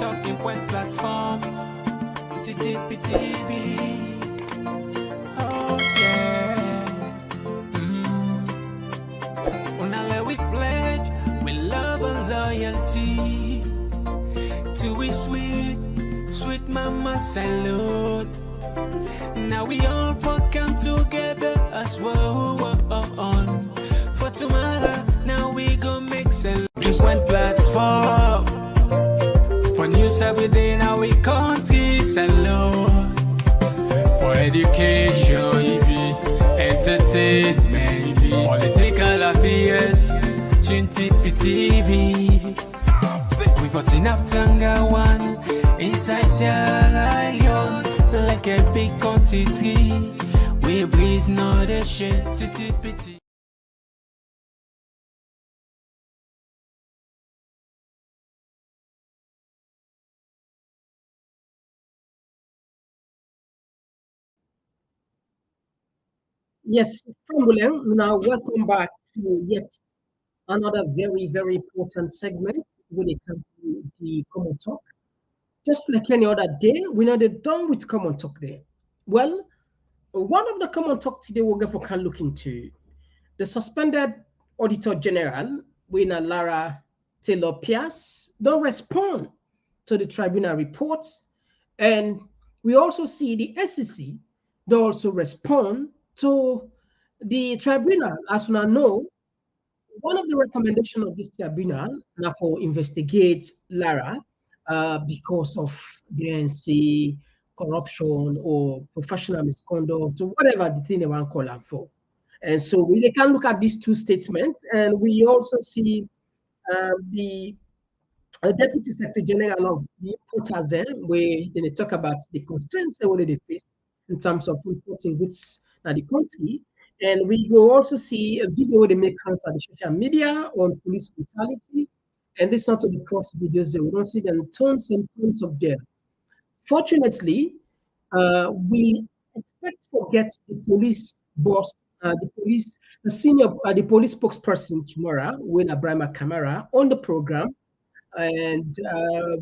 Talking Point platform. TTPTV. Oh yeah. Unale we pledge with love and loyalty to we sweet, sweet mama salute. Now we all come together as one for tomorrow. Now we go make just one platform for news everyday. Now we country salute for education, entertainment, political affairs. TTPTV. We got enough Tanga one inside Sierra Leone. Like a big quantity, we breeze not a shit. TTPT. Yes, Fambulen, now welcome back to yet another very, very important segment when it comes to the Komon-Tok. Just like any other day, we're not done with Komon-Tok there. Well, one of the Komon-Tok today we're going to look into the suspended Auditor General, Lara Taylor Pearce, don't respond to the tribunal reports. And we also see the SEC, they also respond to the tribunal. As we now know, one of the recommendations of this tribunal now for investigate Lara because of DNC, corruption, or professional misconduct, or whatever the thing they want to call them for. And so we can look at these two statements, and we also see the Deputy Secretary General of the importers there, where they talk about the constraints that they face in terms of importing goods in the country. And we will also see a video they make hands on the social media on police brutality. And this is not the first videos, we don't see them tons and tons of them. Fortunately, we expect to get the police boss, the senior, the police spokesperson tomorrow, when Abraham Kamara, on the program. And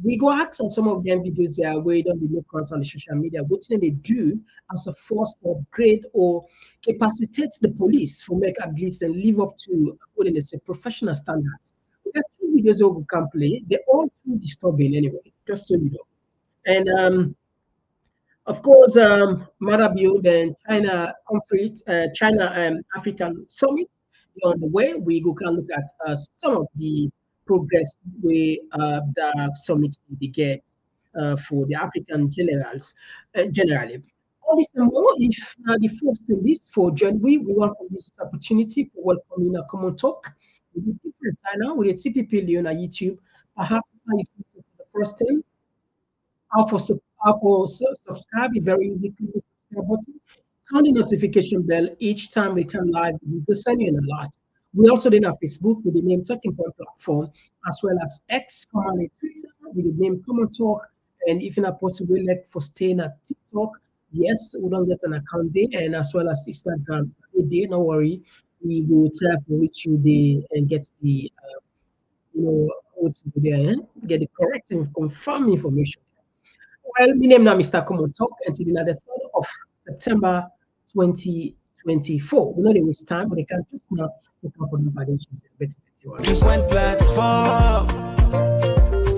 we go ask on some of them videos there where don't be make on the social media, what they do as a force to upgrade or capacitate the police for make at least and live up to what they say professional standards. We got two videos we can play. They're all too disturbing anyway, just so you know. And of course, Marabio, then China conference, China African Summit on the way. We go can look at some of the progress we the summit they get for the African generals generally. All this and more, if the first in this for January, we want this opportunity for welcoming a Komon-Tok with the different sign with the TPP Leon on YouTube. Perhaps you see for the first time. Subscribe, it's very easy. Click the subscribe button, turn the notification bell each time we come live. We will send you an alert. We also did our Facebook with the name Talking Point Platform, as well as X, commonly Twitter with the name Komon-Tok. And if not possible, like for staying at TikTok, yes, we don't get an account there, and as well as Instagram. No worry, we will try to reach you there and get the what's there, get the correct and confirm information. Well, my name now Mr. Komon-Tok, and today the 3rd of September 2024. We know they waste time, but they can just now look up on the valuations. Just one platform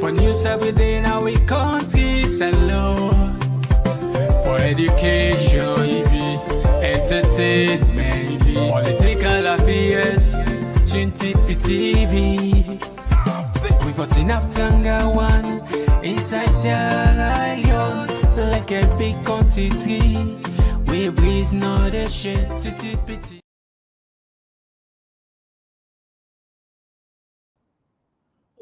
for news every day. Now we country salute for education, entertainment, political affairs. TTPTV. We got enough Tanga one inside Sierra Leone. Like a big quantity, we breeze not a shit. TTPT.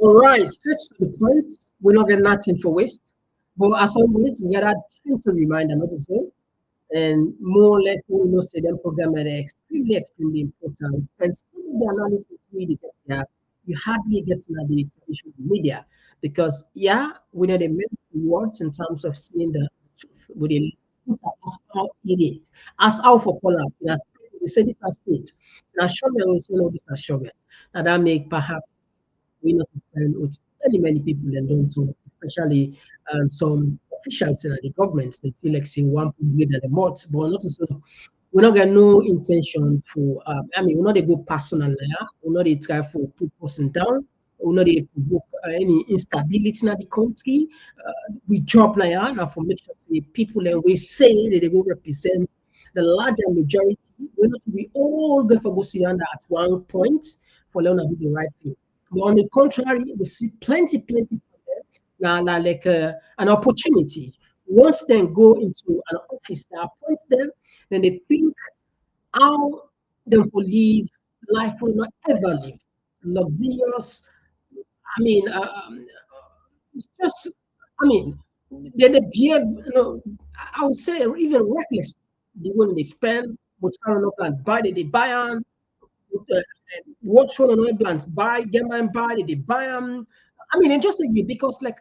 All right, straight to the point. We're not getting nothing for waste. But as always, we got to remind another zone. And more like we know, say them program that are extremely important. And some of the analysis really gets there. You hardly get to know the traditional media because we know the mixed words in terms of seeing the truth with the as how it is. As how for color, we say this as speed. Now shovel, we say no, this as shovel. Now that make perhaps we not find out many people and don't do, especially some officials in the government. They feel like say one with the month, but not so. We're not got no intention for. I mean, we're not a good personal layer. We're not a try for put person down. We're not a provoke any instability in the country. We job now now for make sure say people and we say that they will represent the larger majority. We're not to be all going for go see under at one point for learn to do the right thing. But on the contrary, we see plenty now like an opportunity. Once they go into an office that appoints them, then they think how they will live life will not ever live luxurious. I mean, it's just, I mean, they're the beer, I would say even reckless. The one they spend, what's current up and buy, they buy on, watch one another plans, buy, get my buy, they buy them. I mean, and just like because, like,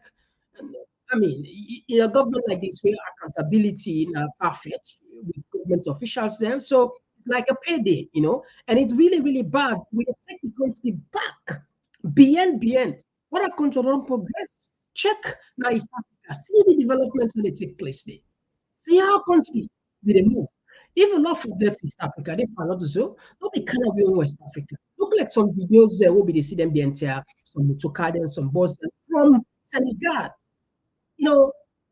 I mean, in a government like this, where accountability in far-fetched with government officials, them, so it's like a payday, and it's really bad. We take the country back, beyond. What a country don't progress. Check now East Africa. See the development when they take place there. See how country they move. Even not forget East Africa, they find out so. Don't be kind of in West Africa. Look like some videos there will be they see them the entire some Mutokaden, some Bosnian from Senegal.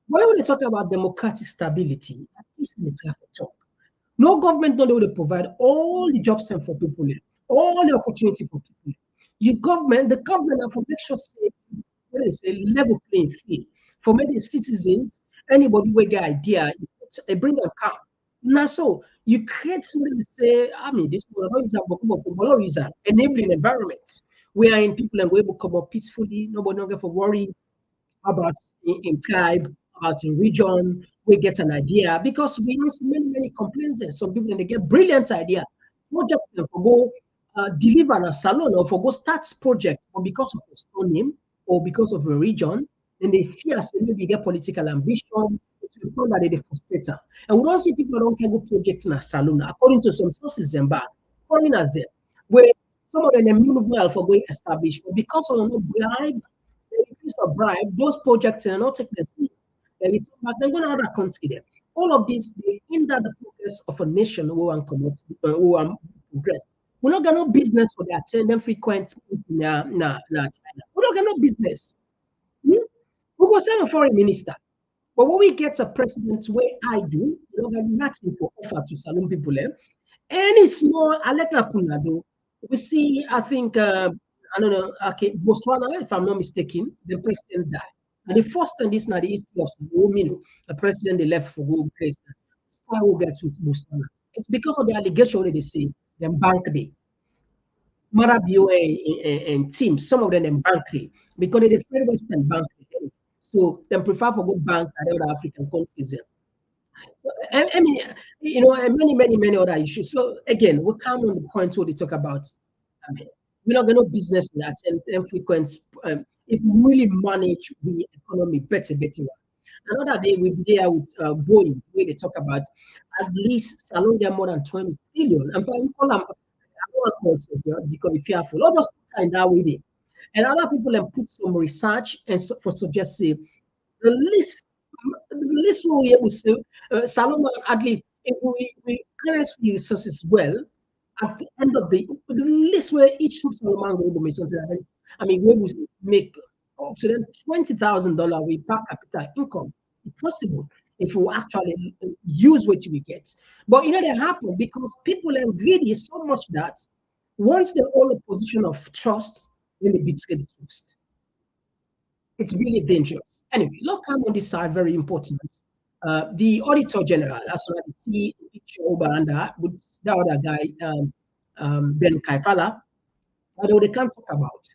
When they talk about democratic stability, at least in the traffic talk. No government don't able to provide all the jobs and for people, all the opportunity for people. The government have to make sure say when they say level playing field for many citizens, anybody with get idea, they bring a car. Now so you create something to say, I mean, this is an enabling environment where in people and we able to come up peacefully, nobody don't get for worry about in tribe, about in region, we get an idea because we use many complaints there. Some people and they get brilliant idea, project for go deliver a salon or for go start project, or because of a store name or because of a region, then they fear say maybe get political ambition. It's become that they frustrate her. And we don't see people don't can go project in a salon according to some sources and back foreigners there, where some of them mean well for going established, but because of no bribe increase of bribe, those projects are not taking serious. They're going to other country there. All of this, they hinder the progress of a nation who want who progress. We're not got no business for the attendant frequent in China. We don't got no business. We go send a foreign minister. But when we get a president where I do, you know, got nothing for offer to salon people. Any small Aleka Punado, we see, I think, I don't know, okay, Botswana, if I'm not mistaken, the president died. And the first time this now the history of Mino, the president they left for go place. Who gets with Botswana? It's because of the allegation that they say them bank day. Marabio and teams, some of them bank day because they afraid Western bank day. So they prefer for go bank at other African countries. So, I mean, and many other issues. So again, we come on the point where they talk about. I mean, we're not going to business with that and frequent. If we really manage the economy better. Another day we'll be there with Boeing, where they talk about at least salon there more than 20 trillion. And for call them, I don't want to because be fearful. All those time that way there. And other people have put some research and for suggestive the least we able to say Salomon at least if we harness the resources well at the end of the least where each Solomon will make something. I mean, we will make up to them $20,000 with per capita income. It's possible if we actually use what we get. But they happen because people are greedy so much that once they're all a position of trust, then they betray the trust. It's really dangerous. Anyway, look, I'm on this side, very important. The Auditor General, as well as the picture over under with the other guy, Ben Kaifala, that they can't talk about.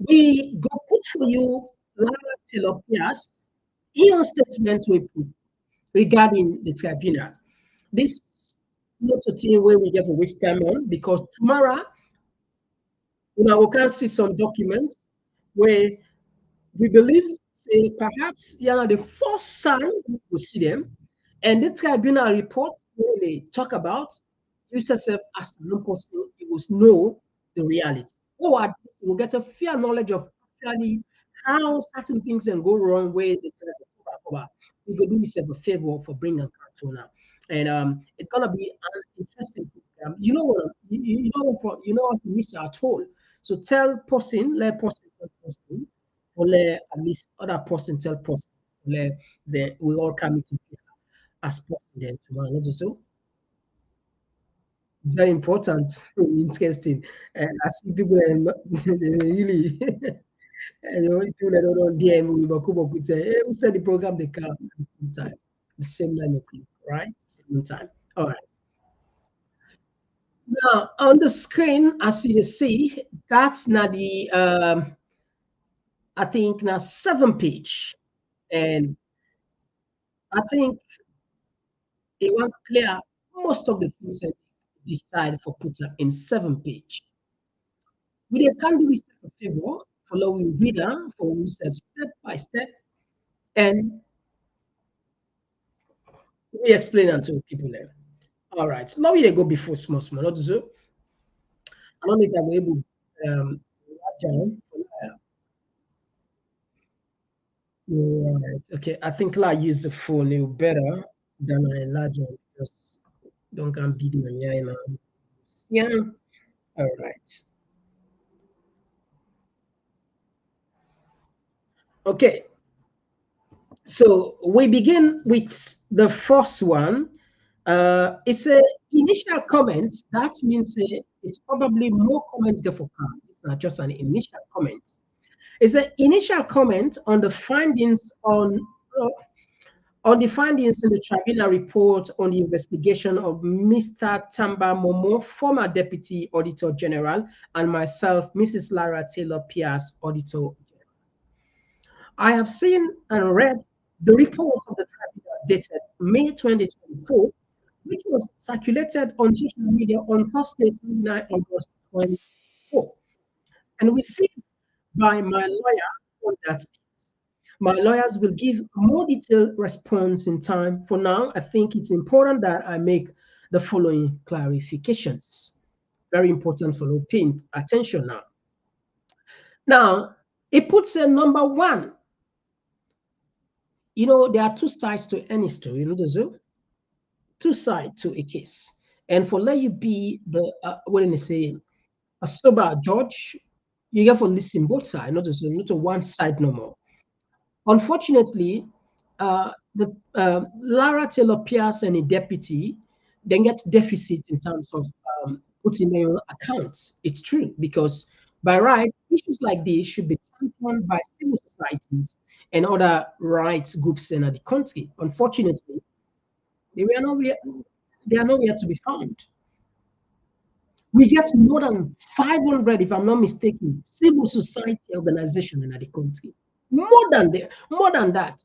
We go put for you Lara till Pearce, in statement we put regarding the tribunal. This not a thing where we get a waste time on because tomorrow we can see some documents where we believe say perhaps the first time we see them and the tribunal report where they talk about yourself as a person, you will know the reality. Or at least you will get a fair knowledge of actually how certain things can go wrong where they try to cover. We go do yourself a favor for bringing cartoon now. And it's gonna be an interesting program. You know what you know what to miss at all. So tell person, let person tell person, or let at least other person tell person, let we all come together as president tomorrow. So very important, interesting. And I see people are not, they really, and you know, people that don't DM we will come up with say, hey, we start the program they come at the same time, the same 9 o'clock, right? Same time. All right. Now on the screen, as you see, that's not the I think now 7 page, and I think it want clear most of the things that decide for put up in 7 page. We dey can do this a favor, following reader for research step by step, and we explain am to people there. All right, so now we dey go before small small. Not so. I don't know if I were able write down. Right. Okay, I think I use the phone it better than I enlarge it because don't can beat me yeah now. Yeah. All right. Okay. So we begin with the first one. It's a initial comment. That means it's probably more comments get for come. It's not just an initial comment. It's an initial comment on the findings in the tribunal report on the investigation of Mr. Tamba Momo, former Deputy Auditor General, and myself, Mrs. Lara Taylor Pearce, Auditor. I have seen and read the report of the tribunal dated May 2024, which was circulated on social media on Thursday, 29 August 2024, and received by my lawyer on that date. My lawyers will give more detailed response in time. For now, I think it's important that I make the following clarifications. Very important for you paying attention now. Now, it puts a number one. You know, there are two sides to any story, you know, there's two sides to a case. And for let you be the, what do they say, a sober judge, you get to listen both sides, not a one side no more. Unfortunately, the Lara Taylor Pierce and a deputy then get deficit in terms of putting their own accounts. It's true because by right, issues like this should be championed by civil societies and other rights groups in the country. Unfortunately, they were nowhere, they are nowhere to be found. We get more than 500, if I'm not mistaken, civil society organizations in the country. More than that.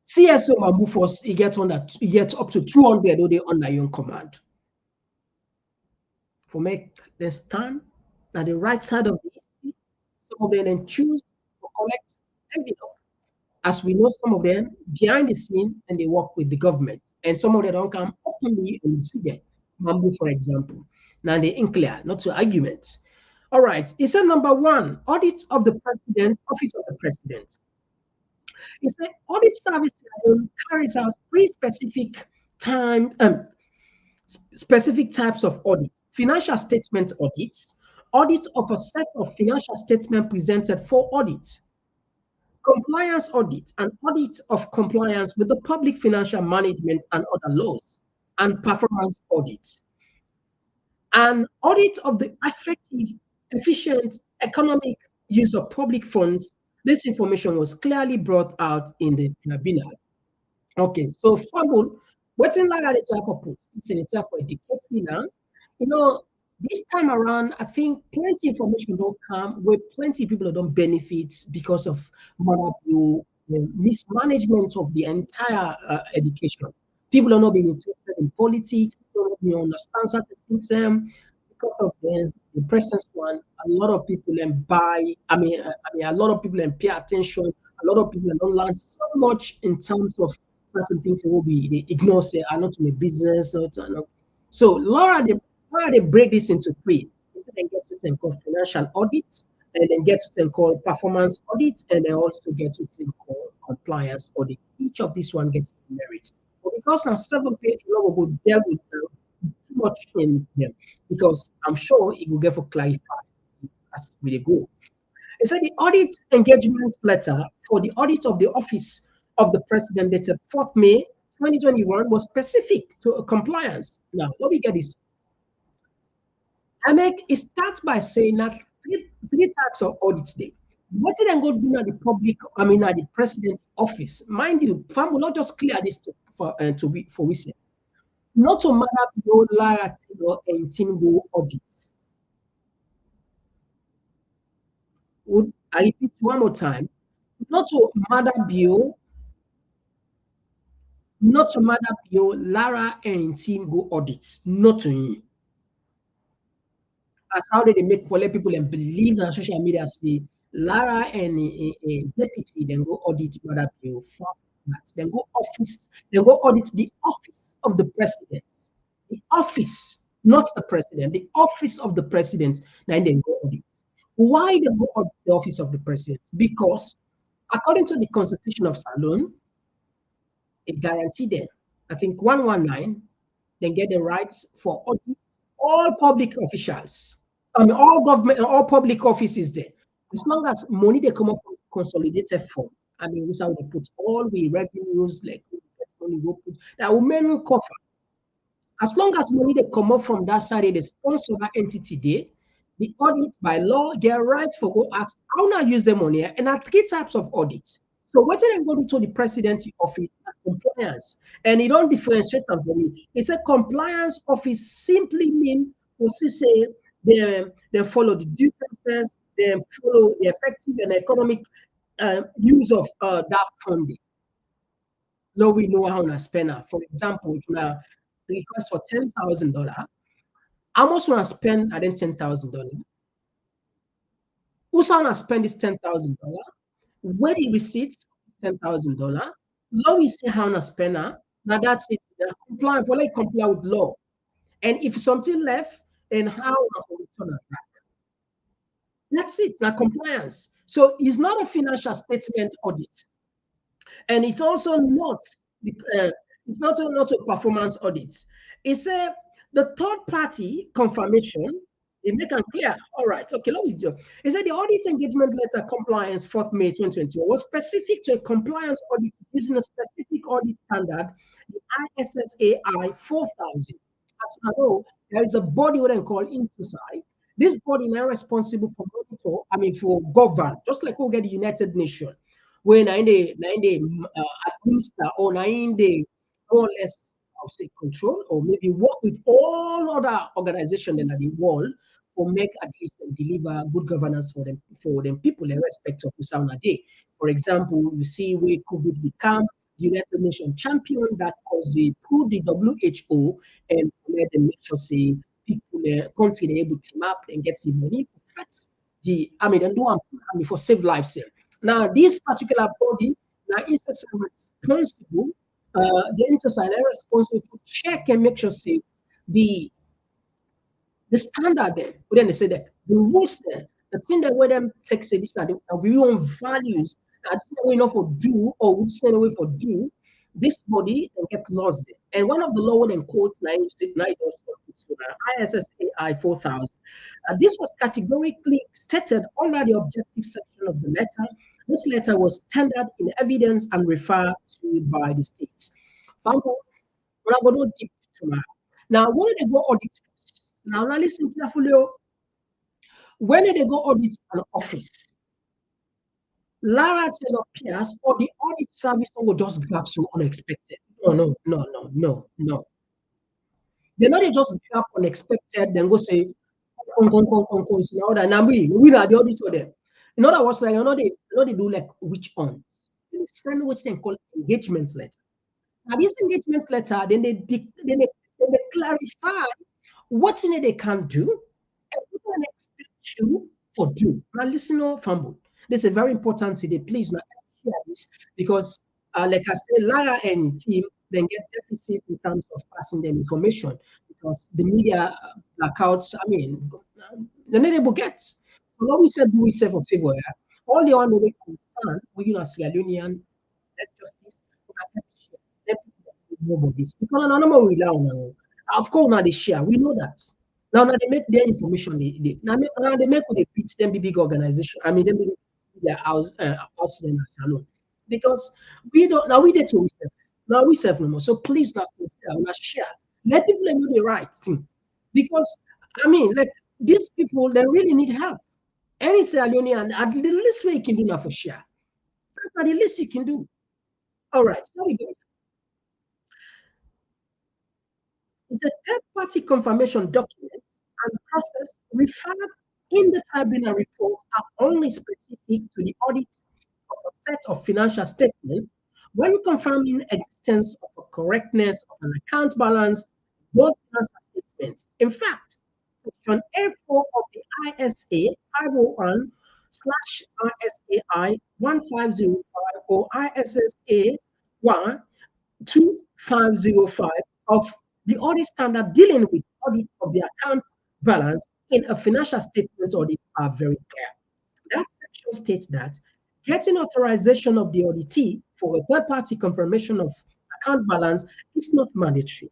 CSO Mabufos, he gets up to 200 or they under your command. For make them stand at the right side of the history, some of them then choose to collect evidence. As we know, some of them behind the scene and they work with the government, and some of them don't come openly and you see them. Mambu, for example. Now they unclear, not to arguments. All right, it's a number one, audit of the president, office of the president. It's the audit service carries out three specific types of audit: financial statement audits, audit of a set of financial statement presented for audit, compliance audit, and audit of compliance with the public financial management and other laws, and performance audit. An audit of the effective, efficient economic use of public funds. This information was clearly brought out in the tribunal. Okay, so Fabul, what's in like the type of put? It's in itself for education now. You know, this time around, I think plenty information don't come where plenty people don't benefit because of the mismanagement of the entire education. People are not being interested in politics, people don't understand certain things. Because of the presence one, a lot of people then buy. A lot of people then pay attention. A lot of people don't learn so much in terms of certain things. They will be they ignore, say, "I'm not my business." So Laura, they break this into three. It's then get something called financial audits, and then get something called performance audits, and then also get something called compliance audit. Each of these one gets merit. But because now 7 page, we will go there with too much in them, because I'm sure it will get for clarified as we go. It said the audit engagement letter for the audit of the office of the president dated 4th May 2021 was specific to a compliance. Now, let me get this. It starts by saying that three types of audits there. What did I go do at the public, at the president's office? Mind you, fam will not just clear this for we say. Not to matter no Lara and Timbo audits. I repeat one more time. Not to matter bill, Lara and Timbo audits. Not to him. As how they make people and believe on social media say Lara and a deputy then go audit Mother Bill for that. Then go audit the office of the president. The office, not the president, the office of the president, then they go audit. Why they go audit the office of the president? Because according to the Constitution of Salon, it guaranteed them, I think 119, then get the rights for audit all public officials. All government, all public offices there. As long as money they come up from consolidated form, we how they put all the revenues, like money go put that will main cover. As long as money they come up from that side, they sponsor that entity there. The audit by law, their rights for go ask how not use the money, and there are 3 types of audits. So what did I go to the presidency office compliance? And it don't differentiate them for me. It's a compliance office simply mean to say they follow the due process, they follow the effective and economic use of that funding. Now we know how to spend it. For example, if now request for $10,000, how much want to spend at then $10,000? Who's want to spend this $10,000? Where the receipts $10,000? Law we say how to spend it. Now that's it. Comply for like comply with law. And if something left, and how to return it back. That's it. Now compliance. So it's not a financial statement audit, and it's also not. It's not a performance audit. It's the third party confirmation. It make it clear. All right. Okay. Let me do. It said the audit engagement letter compliance 4th May 2021 was specific to a compliance audit using a specific audit standard, the ISSAI 4000. As you know, there is a body what they call Intosai. This body now responsible for monitor, for govern, just like we get the United Nations, where they administer or they more or less, I'll say, control or maybe work with all other organizations in the world or make at least and deliver good governance for them people in respect of Usauna Day. For example, you see where COVID become United Nations champion that was through the WHO and let them make sure say people country able to team up and get the money to fix and do for save lives here. Now this particular body now is responsible, the Intosai responsible to check and make sure say the standard there, we then say that the rules there, the thing that we them take say this are we own values, that's the way not for do or which say way for do, this body and get lost there. And one of the law and quotes ISSAI 4000. This was categorically stated under the objective section of the letter. This letter was tendered in evidence and referred to by the states. We're going to deep tomorrow. Now, when they go audit, now listen carefully. When they go audit an office, Lara tell Pearce or the audit service will just grab so unexpected. No. They're not just grab unexpected, then go say, now we are the auditor there. In other words, like they do like which on. They send what they call engagement letter. Now this engagement letter, then they clarify what they can do and what they expect you for do. Now listen, Fumble. This is very important today. Please not share this because, like I said, Lara and team then get deficits in terms of passing them information because the media blackouts. the neighbor gets. So what we said, do we serve a favor? Yeah? All the one they concern, we you know Sierra Leonean let justice, we can help share. Let people know about this. Because no more rely on them. Of course now they share. We know that. Now they make their information now they make they beat them big organization. I mean them big their house them as alone. Because we don't now we did to we serve. Now we serve no more. So please not share. Let people know the right thing. Because I mean like these people they really need help. Any Sierra Leonean, at the least way you can do now for share. That's the least you can do. All right, here we go. It's a third-party confirmation document and process referred in the tribunal report are only specific to the audit of a set of financial statements when confirming existence of a correctness of an account balance, those financial statements. In fact, Section A4 of the ISA 501 slash RSAI 1505 or ISSA 1 2505 of the audit standard dealing with audit of the account balance in a financial statement audit are very clear. That section states that getting authorization of the auditee for a third party confirmation of account balance is not mandatory,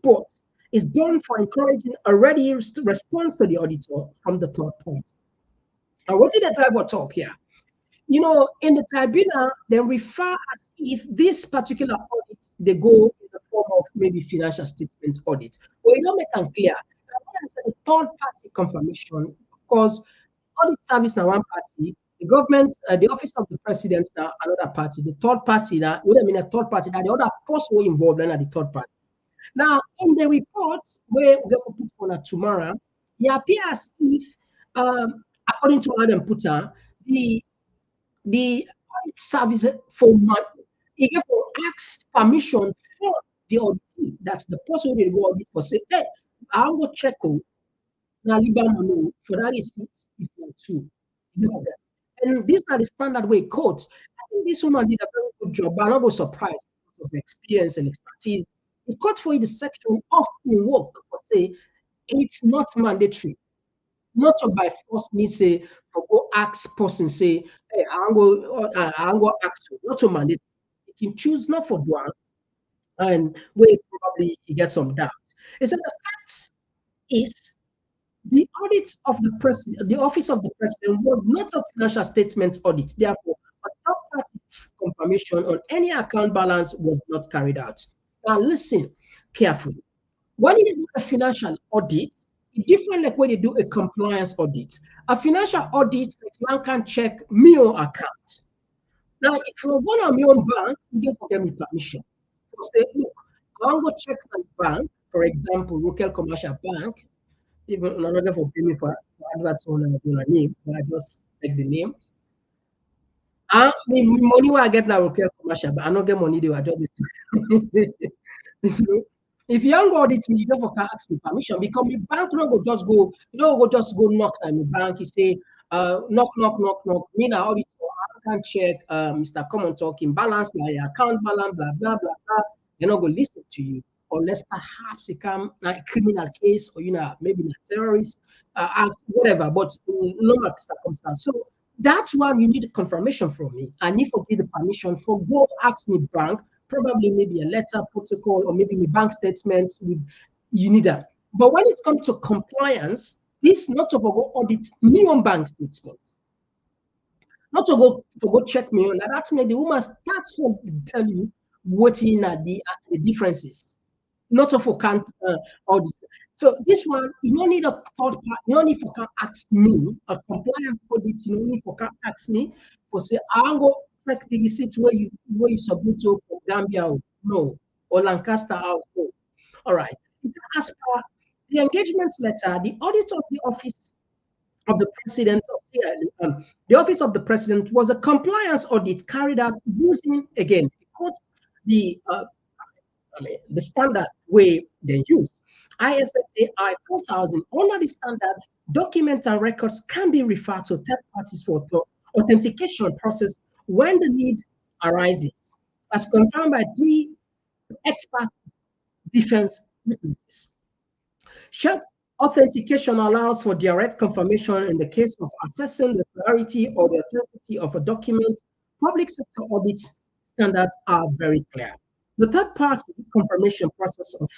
but is done for encouraging a ready response to the auditor from the third party. And what did the type of talk here? In the tribunal, they refer as if this particular audit they go in the form of maybe financial statement audit. But you don't make them clear. The third party confirmation, of course, audit service now one party, the government, the office of the president now another party, the third party that what I mean a third party that the other person were involved then at the third party. Now in the report where we will put on a tomorrow, it appears if according to Adam Putter, the audit service for money. He gave for ask permission for the auditee. That's the person who will go audit for say, hey, I will check out now Liban for that receipt if you too. You know that. And these are the standard way codes. I think this woman did a very good job, but I'm not surprised because of the experience and expertise. The court for you the section of the work or say it's not mandatory. Not to by force me say for go ask person say, hey, I'm go ask you, not to mandate. You can choose not for one and where probably you get some doubt. It's that the fact is the audit of the president, the office of the president was not a financial statement audit. Therefore, a third-party confirmation on any account balance was not carried out. Now listen carefully. When you do a financial audit, it's different like when you do a compliance audit. A financial audit, like one can check me own account. Now, if you want on your own bank, you get for them with permission. So say, look, I want to check my bank, for example, local commercial bank, even another for payment for adverts on a name, but I just take the name. I mean, money where I get now local commercial, but I don't get money, they were just So, if you don't go audit me, you don't for ask me permission because my bank no go just go, you don't go just go knock at my bank. You say, knock, knock, knock, knock. Me now auditor, I can check Mr. Komon-Tok in balance, like account balance, blah, blah, blah, blah. They're not going to listen to you. Unless perhaps it come like a criminal case or maybe a terrorist act, whatever, but no matter circumstance. So that's why you need a confirmation from me. I need to give the permission for go ask me bank probably maybe a letter protocol or maybe a bank statement with you need that. But when it comes to compliance, this not to go audit me on bank statement, not to go check me on that. That's me the woman starts to tell you what in the differences, not to count all this. So this one, you don't need a third party, you don't need for can ask me a compliance audit, you don't need for can ask me for say I go check the receipt where you submit to for Gambia, no, or Lancaster House, no. All right. As per the engagement letter, the audit of the office of the president of the office of the president was a compliance audit carried out using again the the standard way they use. ISSAI 4000 under the standard, documents and records can be referred to third parties for authentication process when the need arises, as confirmed by 3 expert defense witnesses. Short Authentication allows for direct confirmation in the case of assessing the clarity or the authenticity of a document. Public sector audit standards are very clear. The third party confirmation process of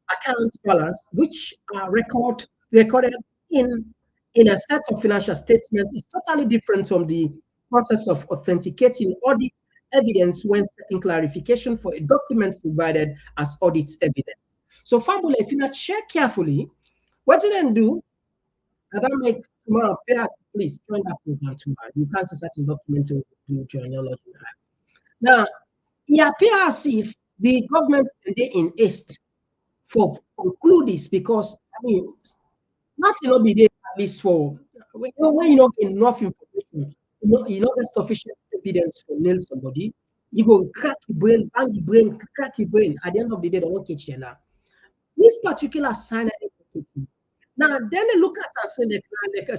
account balance, which are recorded in a set of financial statements, is totally different from the process of authenticating audit evidence when seeking clarification for a document provided as audit evidence. So, Fabula, if you not check carefully, what you then do, I don't make tomorrow, please join that program tomorrow. You can't see certain documents to do genealogy. Now, it appears as if the government they in haste for conclude this because I mean nothing will be there at least for when you don't get enough information, you know get sufficient evidence for nail somebody, you go crack your brain, bang your brain, crack your brain. At the end of the day, they won't catch you now. This particular sign now, then they look at us and like a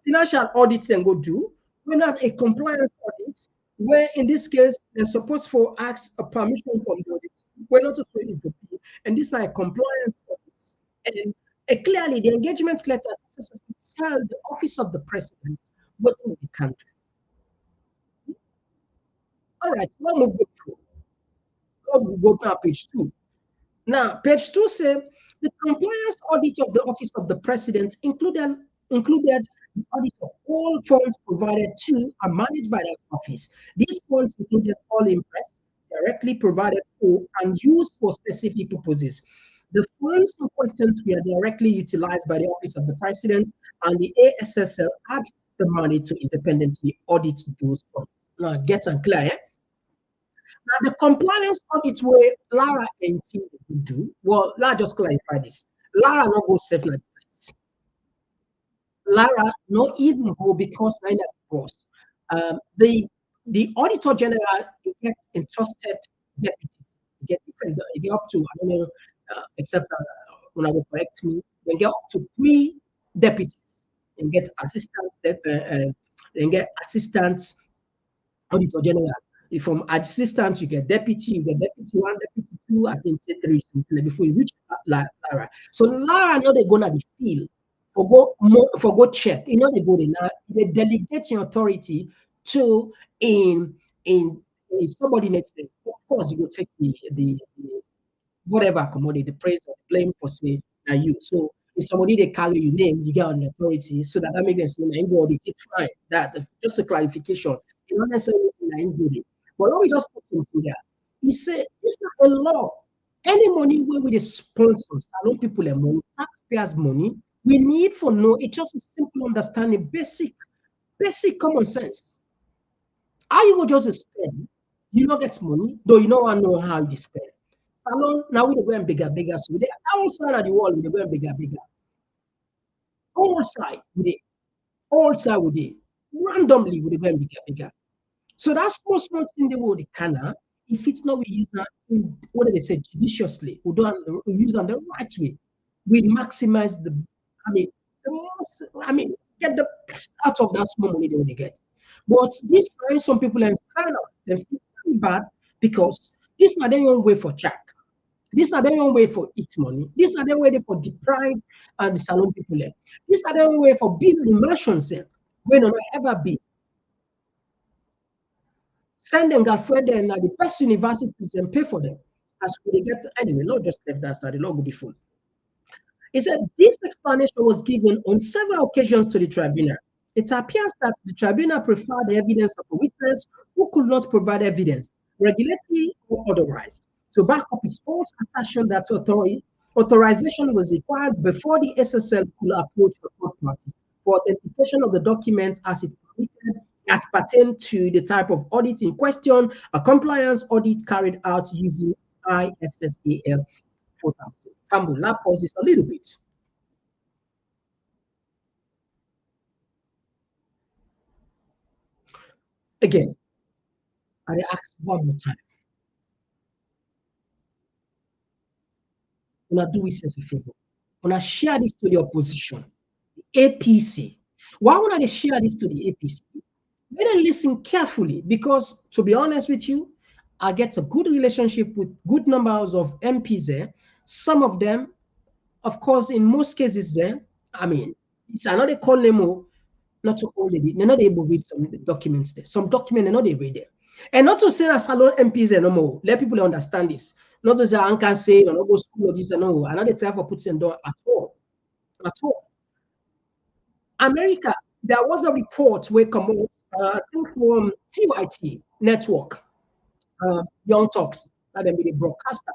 financial audit and go do. We're not a compliance audit, where in this case they're supposed to ask a permission from the audit. We're not just waiting for people, and this is like a compliance audit. And clearly, the engagement letter tell the office of the president what's in the country. All right, now we'll go through. We'll go to page 2. Now, page 2 says the compliance audit of the Office of the President included the audit of all funds provided to and managed by that office. These funds included all impress directly provided for and used for specific purposes. The funds in questions were directly utilized by the Office of the President, and the ASSL had the money to independently audit those funds. Now, get and clear. Eh? Now, the compliance audit where Lara and team do, well, Lara just clarify this. Lara not go safe like this. Lara not even go because I like boss. The auditor general gets entrusted deputies. Get different. They get up to I don't know, except when I will correct me, they get up to 3 deputies and get assistants. Then get assistants auditor general. If from assistant you get deputy 1, deputy 2, I think 3 before you reach Lara. So Lara know they're gonna be feel for go check. You know they go there now. They delegate your authority to in somebody next day. Of course, you will take the whatever commodity, the praise or blame for say you. So if somebody they call your name, you get on the authority so that makes them say it's fine. That just a clarification. You don't necessarily say but let me just put something there. He said it's not a law. Any money where we the sponsors, salon people and money, taxpayers' money, we need for no, it's just a simple understanding, basic common sense. How you go just spend, you don't get money, though you don't know how you spend. Salon, now we're going bigger, so they outside of the wall, we're going bigger. All side with it. Randomly, we're going bigger. So that's small thing they will can if it's not we use that in what do they say judiciously, we use them the right way. We maximize the get the best out of that small money they will get. But this time some people are kind of bad because this not their own way for check. This are their own way for eat money. This are their way for deprive and the salon people. This are their own way for building mansions when not ever be. Send them girlfriend and the best universities and pay for them as we get anyway. Not just left that side, the law will be full. He said this explanation was given on several occasions to the tribunal. It appears that the tribunal preferred the evidence of a witness who could not provide evidence, regulatory or otherwise, to back up his false assertion that authorization was required before the SSL could approach the third party for authentication of the document as it permitted as pertain to the type of audit in question, a compliance audit carried out using ISSAL 4000. Fambula pauses a little bit. Again, I ask one more time. When I do yourself a favor, when I share this to the opposition, the APC, why would I share this to the APC? Better listen carefully because, to be honest with you, I get a good relationship with good numbers of MPs there. Some of them Of course, in most cases, I mean, it's another call name, not to all the they're not able to read some documents there. Some document they're not able to read there. And not to say that Salon MPs there no more. Let people understand this. Not to say I can say you know go school or this and no. Another time for putting them at all. At all. America, there was a report where come out, I think from TYT network, Young Talks, that they be the broadcaster.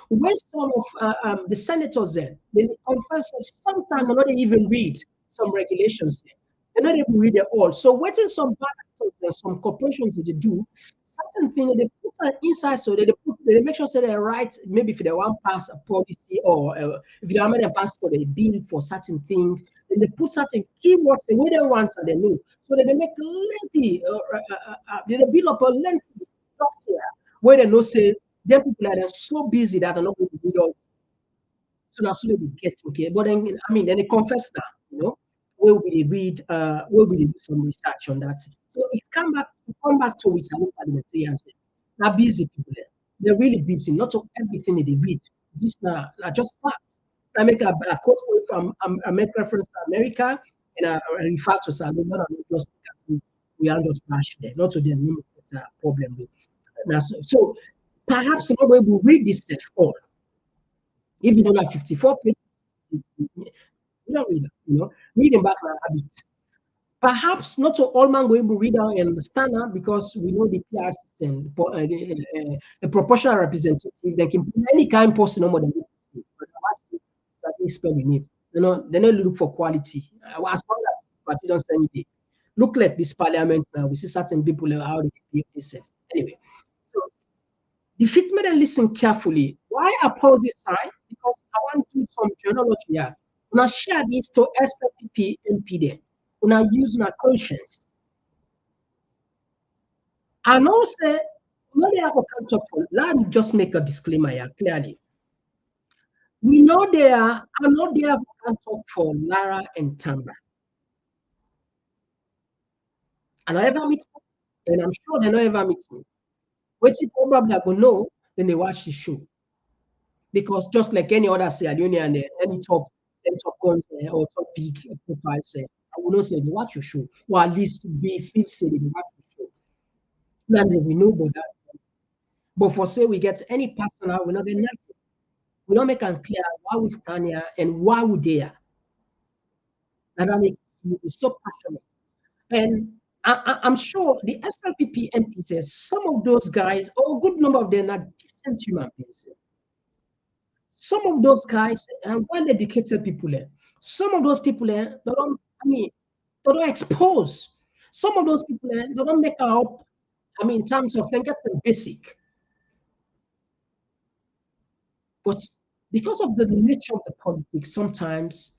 Where some of the senators there, they confess that sometimes they not even read some regulations there. They're not able to read it all. So waiting some bad actors and some corporations they do certain things they put inside so they make sure so they write maybe if they want pass a policy or if they want to pass for the bill for certain things, then they put certain keywords the way they want and they know. So that they make lengthy they build up a lengthy dossier where they know say them people are so busy that they're not going to read all. So that's what we get okay. But then I mean then they confess that, you know, where we do some research on that. So it come back to it and parliamentarians. They're busy people there. They're really busy, not to everything that they read. This now just fact. I make a quote from I make reference to America and I refer to Salon, not just we are just bash there, not to them it's a problem with. Now, so perhaps somebody will read this stuff all. If you don't have 54 pages, you don't read it, you know, reading back our habits. Perhaps not to all man going to read out and understand that because we know the PR system, the proportional representative, they can put any kind of person no more than but that's spell we need. You know, they don't look for quality. As long as party don't send anything. Look like this parliament now, we see certain people how they behave themselves. Anyway, so the fitment and listen carefully. Why I pause this side? Because I want to do some journalism here. Now share this to SLPP MP there. Una use una conscience. I know say no they have a talk for. Let me just make a disclaimer here clearly. We know I know they have a talk for Lara and Tamba. And I ever meet them, and I'm sure they don't ever meet me. Wait till probably I go know, then they watch the show. Because just like any other Sierra Leonean, any top guns or top big profiles, I will not say they watch your show, or at least be feel say they watch your show. Then they will know about that. But for say we get any personal, we not get nothing. We don't make them clear why we stand here and why we there. And that makes you so passionate. And I'm sure the SLPP MPs, some of those guys, or a good number of them are decent human beings. Some of those guys are well-educated people. Some of those people, they don't, I mean, they don't expose. Some of those people, they don't make up, I mean, in terms of, them get the basic. But because of the nature of the politics, sometimes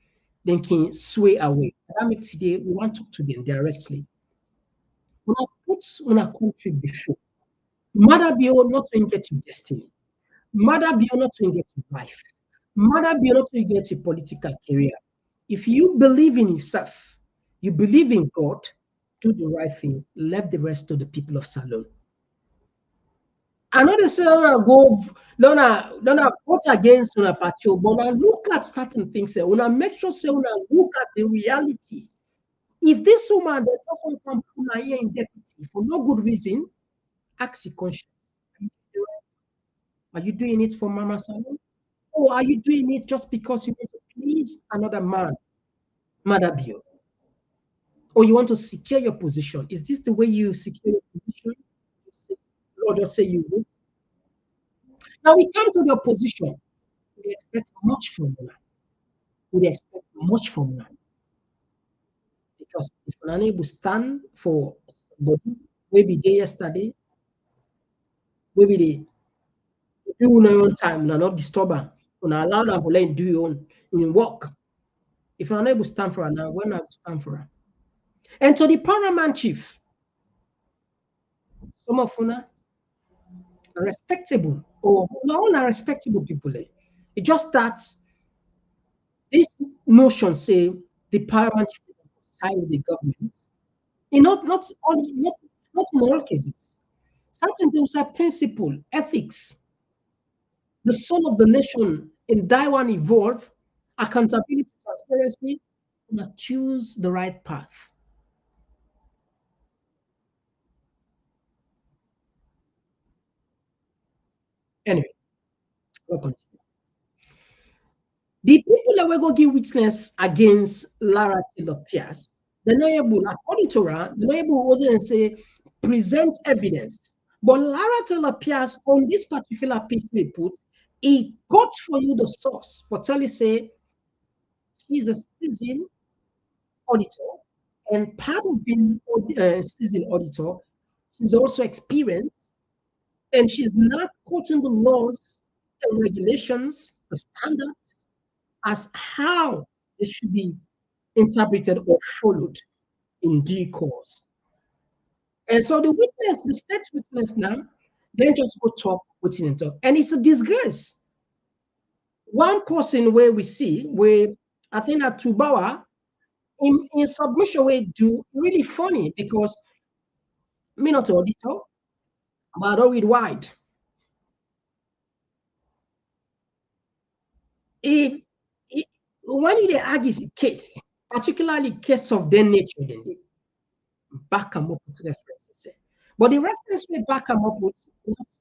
they can sway away. That makes today we want to talk to them directly. When I put on a country before, Mother be not to get your destiny. Mother be not to get your life. Mother be not to get your political career. If you believe in yourself, you believe in God, do the right thing. Left the rest to the people of Salon. I know they say don't vote against una party, but una look at certain things. Una make sure say una look at the reality. If this woman that doesn't come put here in deputy for no good reason, ask your conscience. Are you doing it for Mama Salon? Or are you doing it just because you want to please another man, Mother Bio? Or you want to secure your position? Is this the way you secure your position? Or just say you would? Now we come to the opposition. We expect much from them. We expect much from them. Because if we're unable to stand for somebody, maybe day yesterday, maybe they do no own time, not disturb them. Allow them to let do your own in work. If you're unable to stand for her now, when I will stand for her. And to the paramount chief, some of them are respectable, or not all respectable people. It just that this notion say the paramount chief side with the government. Not in all cases. Certain things are principle, ethics. The soul of the nation in Taiwan evolve, accountability, transparency, and choose the right path. Anyway, we'll continue. The people that were going to give witness against Lara Taylor Pierce, the Noble, according to her, the Noble wasn't say present evidence. But Lara Taylor Pierce, on this particular piece we put, he got for you the source for tell you say he's a seasoned auditor, and part of being a seasoned auditor, she's also experienced, and she's not quoting the laws and regulations, the standard as how they should be interpreted or followed in due course. And so the witness, the state witness now, then just go talk, within and talk. And it's a disgrace. One person where we see, where I think that Tubawa, in submission, we do really funny because me not auditor, but I don't read wide. If, if when they argue a case, particularly case of their nature, then they back them up with references. But the reference we back them up with,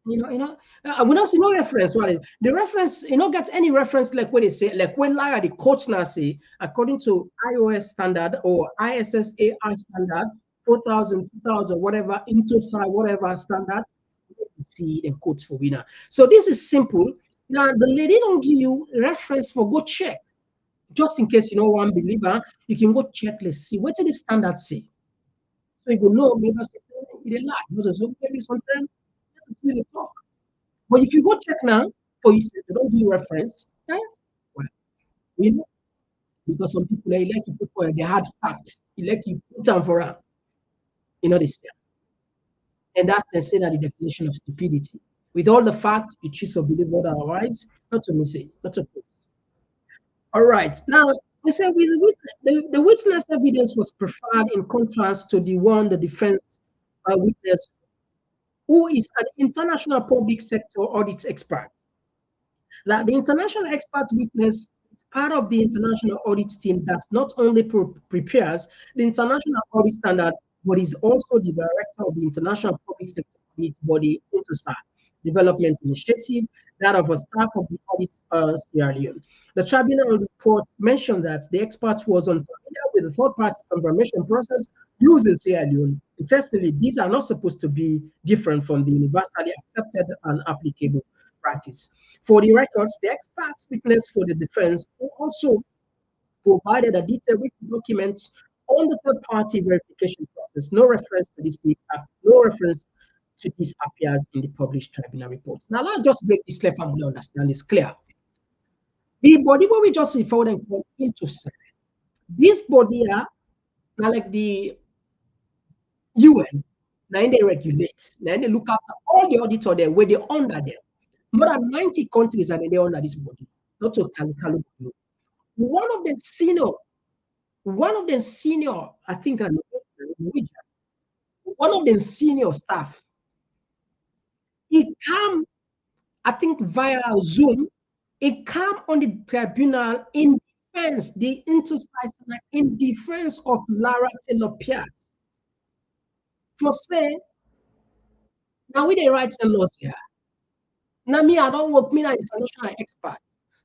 we don't see no reference. Well, the reference, get any reference like what they say, like when Lara the coach now say, according to iOS standard or ISSAI standard, 4,000, 2,000, whatever, into side, whatever standard, you see them quotes for winner. So this is simple. Now the lady don't give you reference for go check. Just in case you know one believer, you can go check, let's see. What did the standard say? So you go, no, maybe they lie. Because maybe sometimes really talk. But if you go check now, for you say they don't give you reference, well, you know, because some people they like you put for the hard facts. You like you put down for her. They say. And that's considered the definition of stupidity. With all the facts, you choose to believe otherwise, not to miss it, not to put. All right. Now, they say the witness evidence was preferred in contrast to the one the defense witness, who is an international public sector audit expert. That the international expert witness is part of the international audit team that not only prepares the international audit standard, but is also the director of the international public sector audit body, Interstar Development Initiative, that of a staff of the audit Sierra Leone. The tribunal report mentioned that the expert was unfamiliar with the third-party confirmation process used in Sierra Leone. Interestingly, these are not supposed to be different from the universally accepted and applicable practice. For the records, the expert witness for the defense who also provided a detailed written document on the third-party verification process. No reference to this appears in the published tribunal report. Now, let's just break this left and understand it's clear. The body what we just referred and called into this body are now like the UN. Now they regulate. Now they look after all the auditor there where they under them. More than 90 countries are they under this body. Not to Kalu. One of them senior, I think, one of them senior staff. He come, I think, via Zoom. He come on the tribunal in defense, the intercessor in defense of Lara Taylor Pierce. For say, now we the rights and laws here. Now me, I don't work, me an international expert.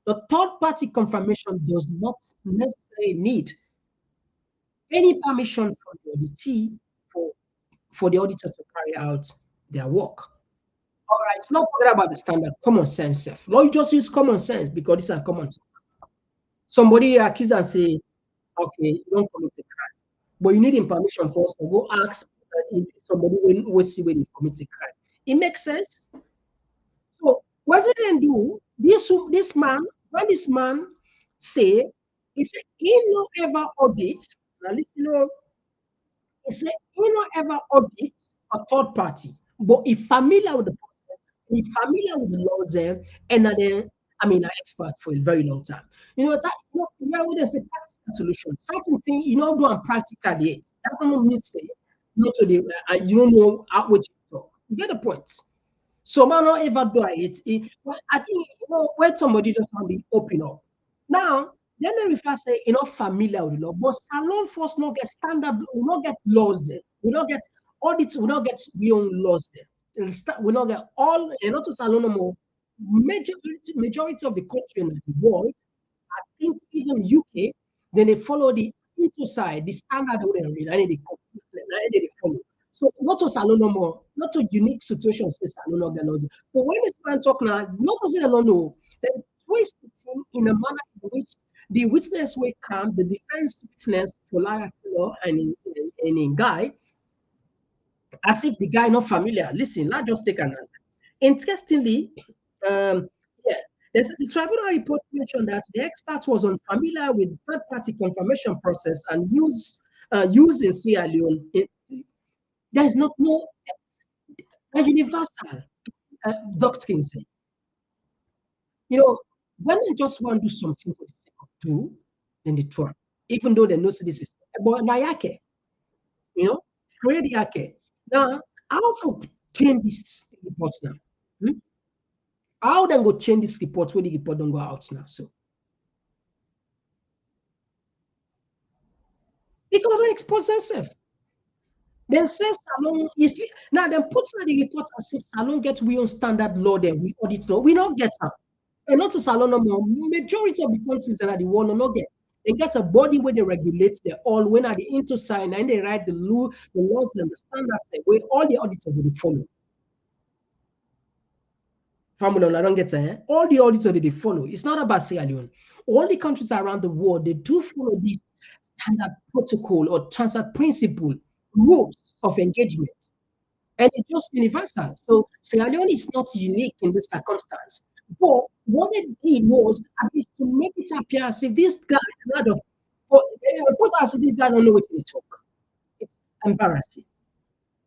The third party confirmation does not necessarily need any permission from the auditee for the auditor to carry out their work. All right, it's not forget about the standard common sense. No, you just use common sense because these are common. Somebody accuse and say, okay, you don't commit a crime, but you need permission first to go ask if somebody will see when you commit a crime. It makes sense. So what did they do? This man, when this man say, he said, he no ever audit. Now listen, he said, he no ever audit a third party, but he familiar with the process, he familiar with the laws there, and then an expert for a very long time. It's that there's a practical solution. Certain thing you don't do on practical yet. That don't mean say not to the you don't know how what you talk. You get the point. So man not ever do it. I think when somebody just want to be open up. Now Then they refer say not familiar with the law, but salon force not get standard, we not get laws there. We not get audits, we not get we own laws there. We not get all and not to salon no more. Majority of the country in the world, I think even UK, then they follow the into side, the standard way they read, and they follow. So not to salon no more, not to unique situations say salon no get laws. But when this man talk now, not to say alone no, then twist it in a manner in which the witness will come, the defense witness for Lara and in guy, as if the guy not familiar. Listen, let's just take an answer. Interestingly, yeah, the tribunal report mentioned that the expert was unfamiliar with third-party confirmation process and used in Sierra Leone. There is not no a universal doctrine say. You know, when they just want to do something for the sake of do, then they try. Even though they know this is but Nayake, you know, create yake. Now, how to change this report now? Hmm? How then go change this report when the report don't go out now? So it can expose themselves. Then say Salon, if it, now then put the report as if Salon get we own standard law, then we audit law. We not get them. And not to Salon no more. Majority of the countries that are the world not get. They get a body where they regulate their all when are the into sign and they write the law, the laws and the standards where all the auditors they follow. Formula, I don't get it. All the auditors they follow. It's not about Sierra Leone. All the countries around the world they do follow this standard protocol or transfer principle rules of engagement. And it's just universal. So Sierra Leone is not unique in this circumstance. But what it did was at least to make it appear as if this guy, another, or as if this guy don't know what to talk. It's embarrassing.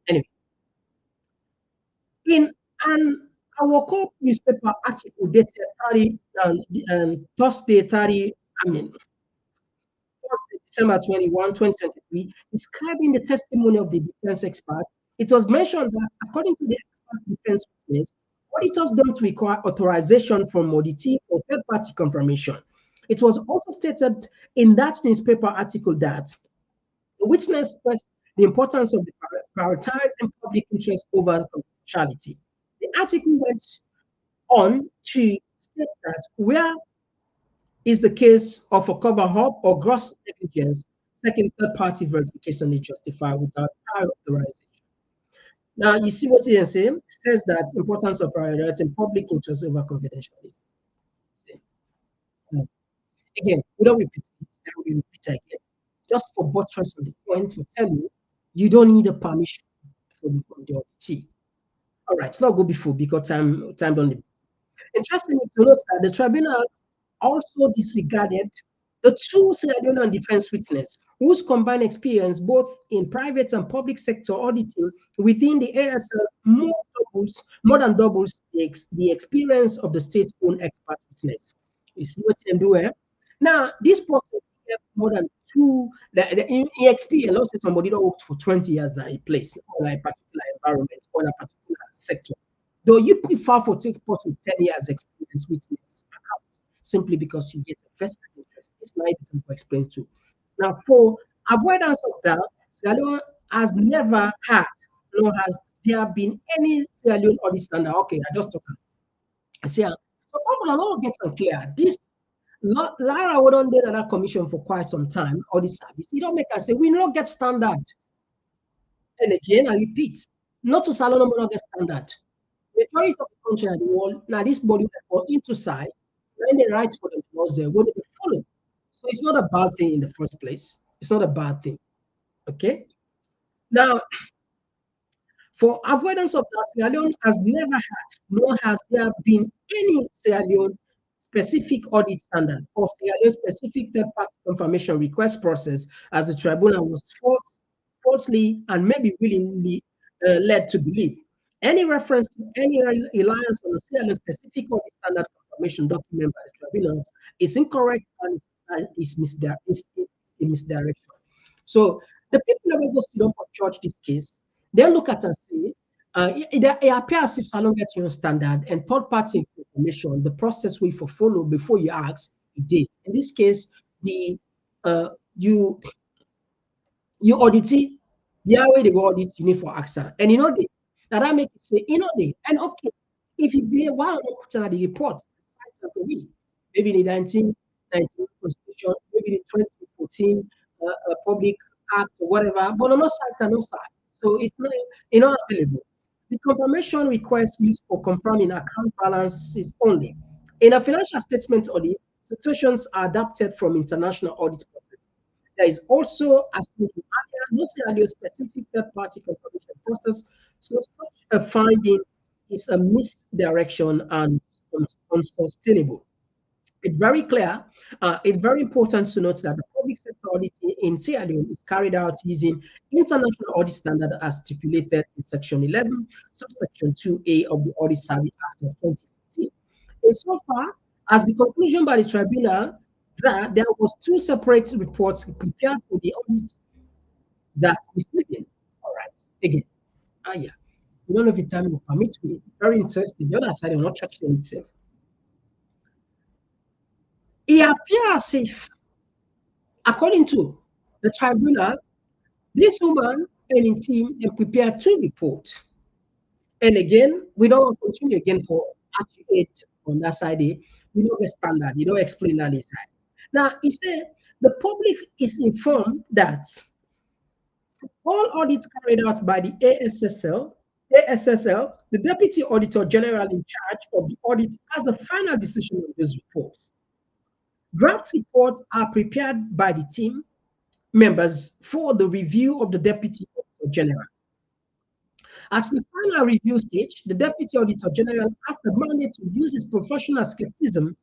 Anyway, in an our core newspaper article dated 30, Thursday 30, I mean, December 21, 2023, describing the testimony of the defense expert, it was mentioned that according to the expert defense witness, auditors don't require authorization from auditee or third-party confirmation. It was also stated in that newspaper article that the witness stressed the importance of the prioritizing public interest over confidentiality. The article went on to state that where is the case of a cover up or gross negligence, second third-party verification is justified without prior authorization. Now, you see what he saying? It says that importance of prioritizing public interest over confidentiality. Again, we don't repeat this, and we repeat again. Just for buttress on the point, to tell you, you don't need a permission from the auditee. All right, it's not go before because time don't. Interestingly to note that the tribunal also disregarded the two Sierra Leonean defense witnesses whose combined experience both in private and public sector auditing within the ASL more than doubles the experience of the state-owned expert witness. You see what you can do here? Now, this person have more than two, in experience, let's say somebody that worked for 20 years now in place, or a particular environment, or a particular sector. Though you prefer for take person with 10 years experience witness account simply because you get a vested interest. This night is to explain too. Now, for avoidance of doubt, Sierra Leone has never had, nor has there been any Sierra Leone audit standard. Okay, I just talk. See, so all along get clear. This Lara would on that commission for quite some time, or the service. You don't make us say we not get standard. And again, I repeat, not to Salon will not get standard. The majority of the country and the world, now this body will into side, when they write for the laws there, what do they follow? So it's not a bad thing in the first place. It's not a bad thing. Okay. Now, for avoidance of that, Sierra Leone has never had, nor has there been any Sierra Leone specific audit standard or Sierra Leone specific third-party confirmation request process, as the tribunal was falsely and maybe willingly led to believe. Any reference to any reliance on a Sierra Leone specific audit standard confirmation document by the tribunal is incorrect and is a misdirection. So the people that will go sit down for judge this case, they look at and say, it appears as if Salon gets your standard and third party information, the process we follow before you ask, it did. In this case, the you audit it, the way they go audit you need for AXA. And they now that make it say they and okay, if you be one of the report, sites of the week, maybe the 1919 constitution, maybe the 2014 public act or whatever, but no sites are no site. So it's not available. The confirmation request used for confirming account balances only. In a financial statement audit, situations are adapted from international audit process. There is also, as mentioned earlier, no scenario specific third-party confirmation process. So such a finding is a misdirection and unsustainable. It's very clear. It's very important to note that the public sector audit in Sierra Leone is carried out using international audit standard as stipulated in Section 11, subsection 2A of the Audit Service Act of 2015. And so far, as the conclusion by the tribunal that there was two separate reports prepared for the audit that misleading. All right, again, yeah. We don't know if the time will permit me. Very interesting. The other side will not touch them itself. It appears as if, according to the tribunal, this woman and her team have prepared two reports. And again, we don't continue again for accurate on that side. We don't get standard. You don't explain that inside. Now, he said the public is informed that all audits carried out by the ASSL, the Deputy Auditor General in charge of the audit, has a final decision on those reports. Draft reports are prepared by the team members for the review of the Deputy Auditor General. At the final review stage, the Deputy Auditor General has the mandate to use his professional skepticism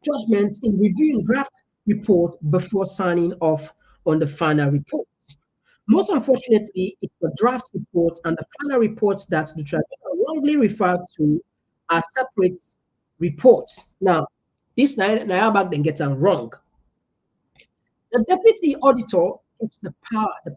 judgment in reviewing draft report before signing off on the final report. Most unfortunately, it's the draft report and the final reports that the tribunal wrongly referred to are separate reports. Now, this Naira then gets it wrong. The deputy auditor gets the power, the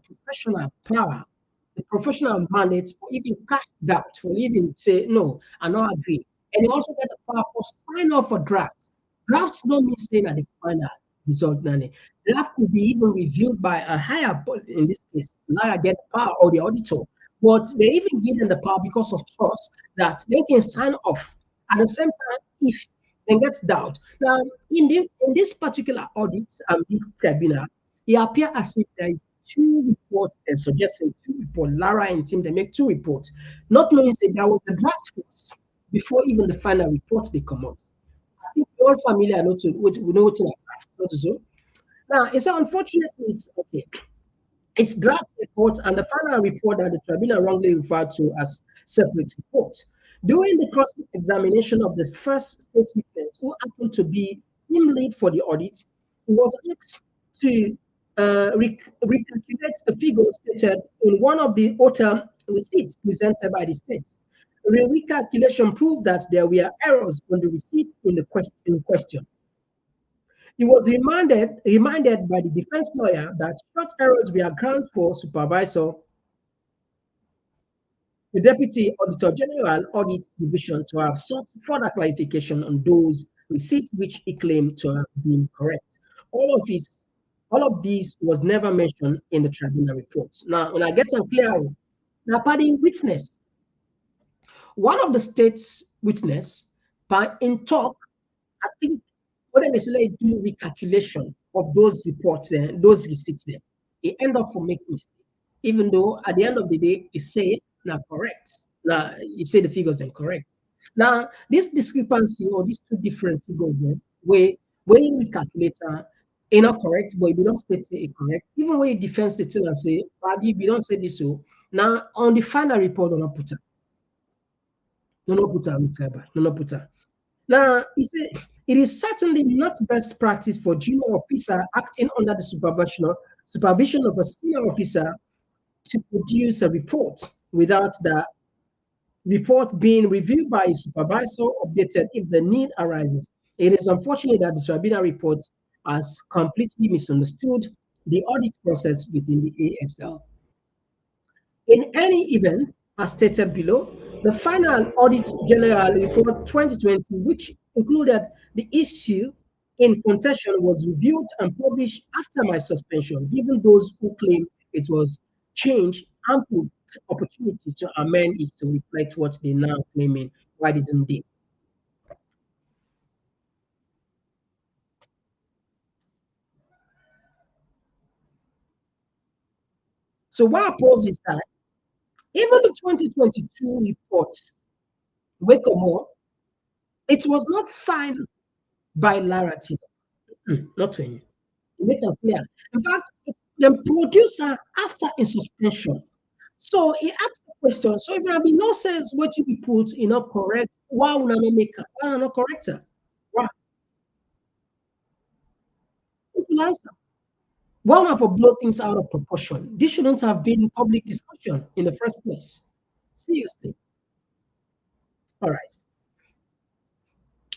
professional mandate for even cast doubt, for even say, no, I don't agree. And you also get the power for sign off for drafts. Drafts don't mean saying at the final result. Draft could be even reviewed by a higher, in this case, Lara get the power or the auditor. But they even give them the power because of trust that they can sign off. At the same time, if they get doubt. Now, in this particular audit and this tribunal, it appears as if there is two reports and suggesting two reports. Lara and team, they make two reports, not knowing that there was a draft first before even the final report they come out. I think we're all familiar with what's in a now, it's unfortunately it's okay. It's draft report and the final report that the tribunal wrongly referred to as separate report. During the cross-examination of the first state witness, who happened to be team lead for the audit, he was asked to recalculate the figures stated in one of the hotel receipts presented by the state. The recalculation proved that there were errors on the receipt in question. He was reminded by the defense lawyer that such errors were grounds for supervisor, the Deputy Auditor General Audit Division, to have sought further clarification on those receipts which he claimed to have been correct. All of these was never mentioned in the tribunal report. Now, when I get some clear, now, party witness, one of the state's witness, in talk, I think, when they necessarily do recalculation of those reports and those receipts there, it end up for making mistake. Even though at the end of the day, it say now correct. Now you say the figures are correct. Now this discrepancy or these two different figures there, where you recalculate not correct, but if you don't state it correct, even when you defense the thing and say, but if you don't say this so now on the final report, do not put her. Now he said it is certainly not best practice for junior officer acting under the supervision of a senior officer to produce a report without the report being reviewed by a supervisor, updated if the need arises. It is unfortunate that the tribunal report has completely misunderstood the audit process within the ASL. In any event, as stated below, the final Audit General Report 2020, which included the issue in contention was reviewed and published after my suspension, giving those who claim it was changed ample opportunity to amend it to reflect what they now claiming. Why didn't they? So what I pose is that even the 2022 report, Wake Up, it was not signed by Lara not to him. Make it clear. In fact, the producer, after in suspension, so he asked the question. So if there have been no sense what you be put, correct, why would I not make her? Why not correct her? Why? Simple answer. Why not for blow things out of proportion? This shouldn't have been public discussion in the first place. Seriously. All right.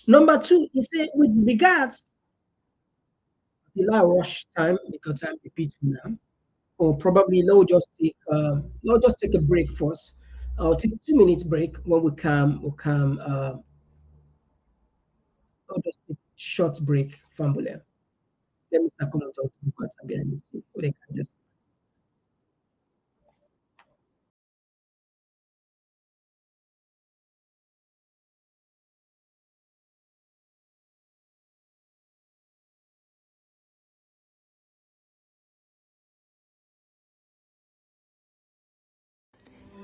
Number two, he said with regards the rush time because time repeats now. Or probably they'll just take a break first. I'll take a 2 minutes break when I'll just take a short break, Fambule. Let me start comment on what I'm behind the scene. So they can just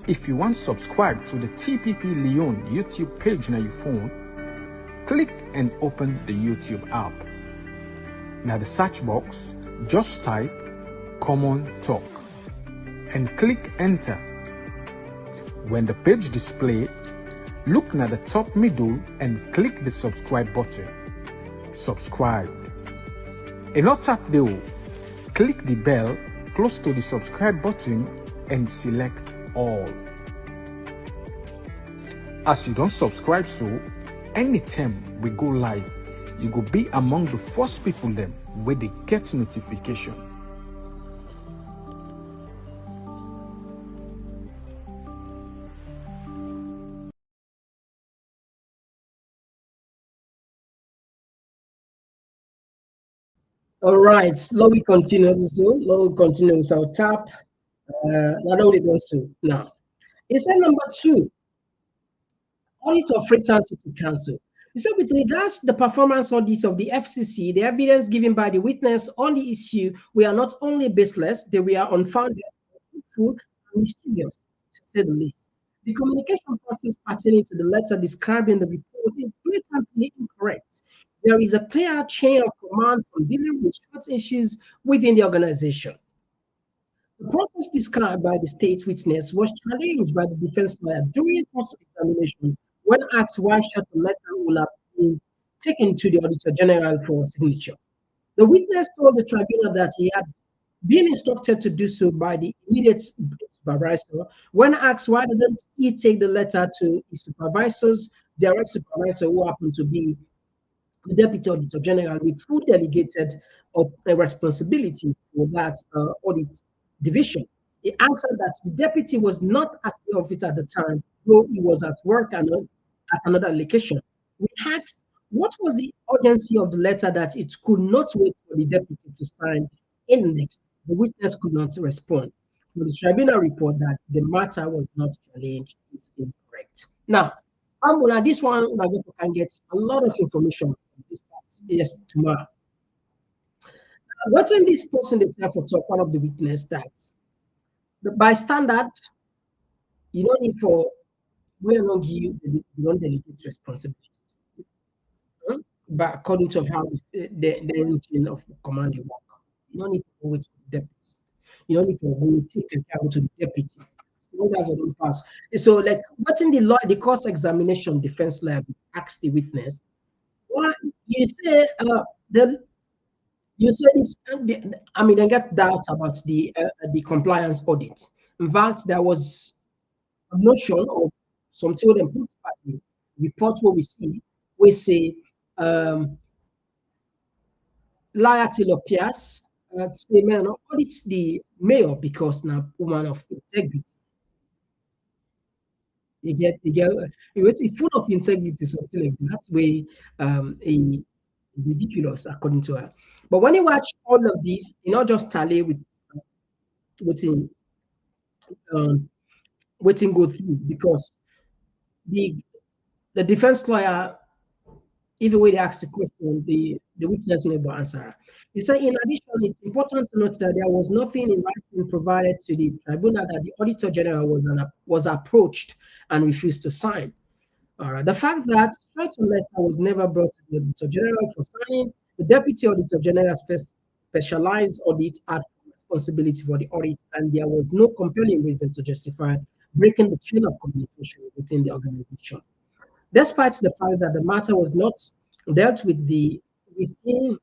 If you want to subscribe to the TPP Lyon YouTube page on your phone, click and open the YouTube app. Now the search box, just type Komon-Tok and click enter. When the page display, look at the top middle and click the subscribe button. Subscribe. And not tap the click the bell close to the subscribe button and select all. As you don't subscribe, so anytime we go live, you go be among the first people them where they get notification. all right. Slowly continue. So slowly continue. So I'll tap. Not only wants to now. He said number two, audit of Freetown City Council. He said, with regards to the performance audits of the FCC, the evidence given by the witness on the issue were not only baseless, they were unfounded, truthful, and mischievous, to say the least. The communication process pertaining to the letter described in the report is blatantly incorrect. There is a clear chain of command from dealing with short issues within the organization. The process described by the state witness was challenged by the defense lawyer during cross-examination when asked why such a letter would have been taken to the Auditor General for signature. The witness told the tribunal that he had been instructed to do so by the immediate supervisor. When asked why didn't he take the letter to his supervisors, direct supervisor who happened to be the Deputy Auditor General with full delegated responsibility for that audit division. He answered that the deputy was not at the office at the time, though he was at work and at another location. We asked what was the urgency of the letter that it could not wait for the deputy to sign in next. The witness could not respond. But the tribunal report that the matter was not challenged is incorrect. Now, this one, can get a lot of information from this part. Yes, tomorrow. What's in this person that's there for talk, one of the witness that by standard, you don't need for we are not give you don't delegate responsibility. But according to how the routine of command you work, you don't need to go to the deputies. You don't need to go take the care to the deputy. So that's what don't pass. So, like, what's in the law, the course examination defense lab ask the witness, well, you say the you said this, I mean, I get doubt about the compliance audit. In fact, there was a notion of some children put by the report what we say Lara Pearce say man audits the mayor because now woman of integrity. You get it's full of integrity, something like that way a ridiculous according to her. But when you watch all of these, you not just tally with waiting um, waiting go through because the the defense lawyer, even when they ask the question, the witness will never answer. He said, in addition, it's important to note that there was nothing in writing provided to the tribunal that the Auditor General was approached and refused to sign. All right. The fact that such a letter was never brought to the Auditor General for signing, the Deputy Auditor General specialized audit had responsibility for the audit, and there was no compelling reason to justify breaking the chain of communication within the organization. Despite the fact that the matter was not dealt with within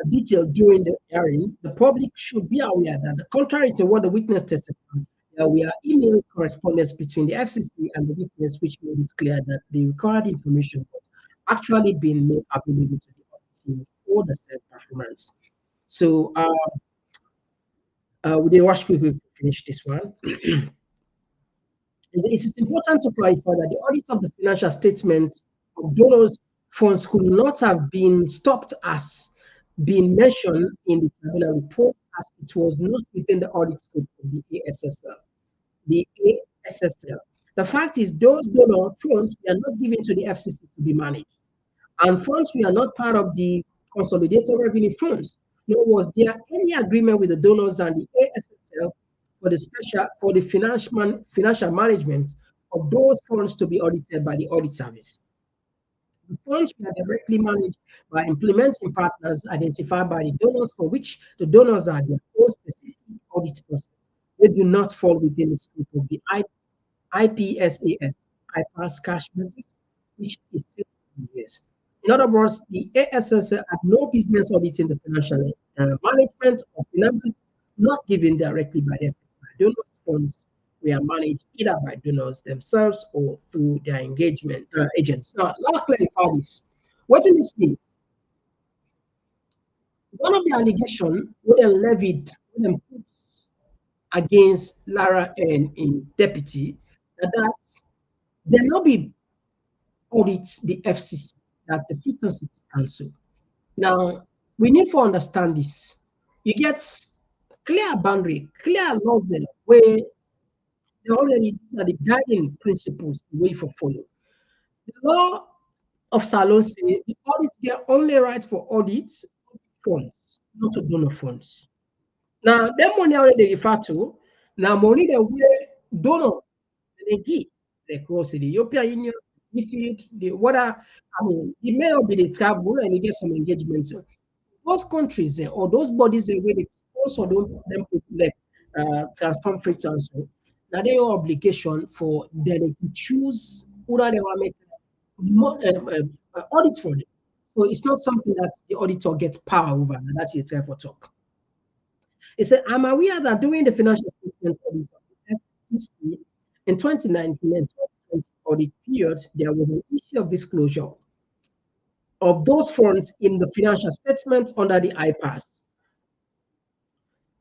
detail during the hearing, the public should be aware that, contrary to what the witness testified, there were email correspondence between the FCC and the witness, which made it clear that the required information was actually being made available to the audit team for the said performance. So, we rush quickly to finish this one. It is important to clarify that the audit of the financial statement of donors' funds could not have been stopped as being mentioned in the tribunal report, as it was not within the audit scope of the ASSL. The ASSL. The fact is, those donor funds were not given to the FCC to be managed, and funds were not part of the consolidated revenue funds. Nor was there any agreement with the donors and the ASSL for the financial management of those funds to be audited by the audit service. The funds were directly managed by implementing partners identified by the donors, for which the donors are their own specific audit process. They do not fall within the scope of the IPSAS, IPAS cash basis, which is still in use. In other words, the ASSL had no business auditing the financial management of finances not given directly by the donors' funds were managed either by donors themselves or through their engagement agents. Now, let us clarify this. What does this mean? One of the allegations when they levied, when they put against Lara and in deputy, that there will be audits the FCC, that the Freetown City Council. Now, we need to understand this. You get clear boundary, clear laws where they already, these are the guiding principles the way for follow. The law of Salon say the audits get only right for audits funds, not to donor funds. Now, that money already refer to, now money that we donor they give, they cross the European Union, if you the what are, I mean, it may not be the travel and you get some engagements. Those countries or those bodies where they sponsor them to like transform Freetown, so now they have obligation for them to choose whether they want to make audit for them. So it's not something that the auditor gets power over, and that's itself for talk. It said, I'm aware that during the financial statement audit of the FCC in 2019 and 2020 audit period, there was an issue of disclosure of those funds in the financial statement under the IPAS.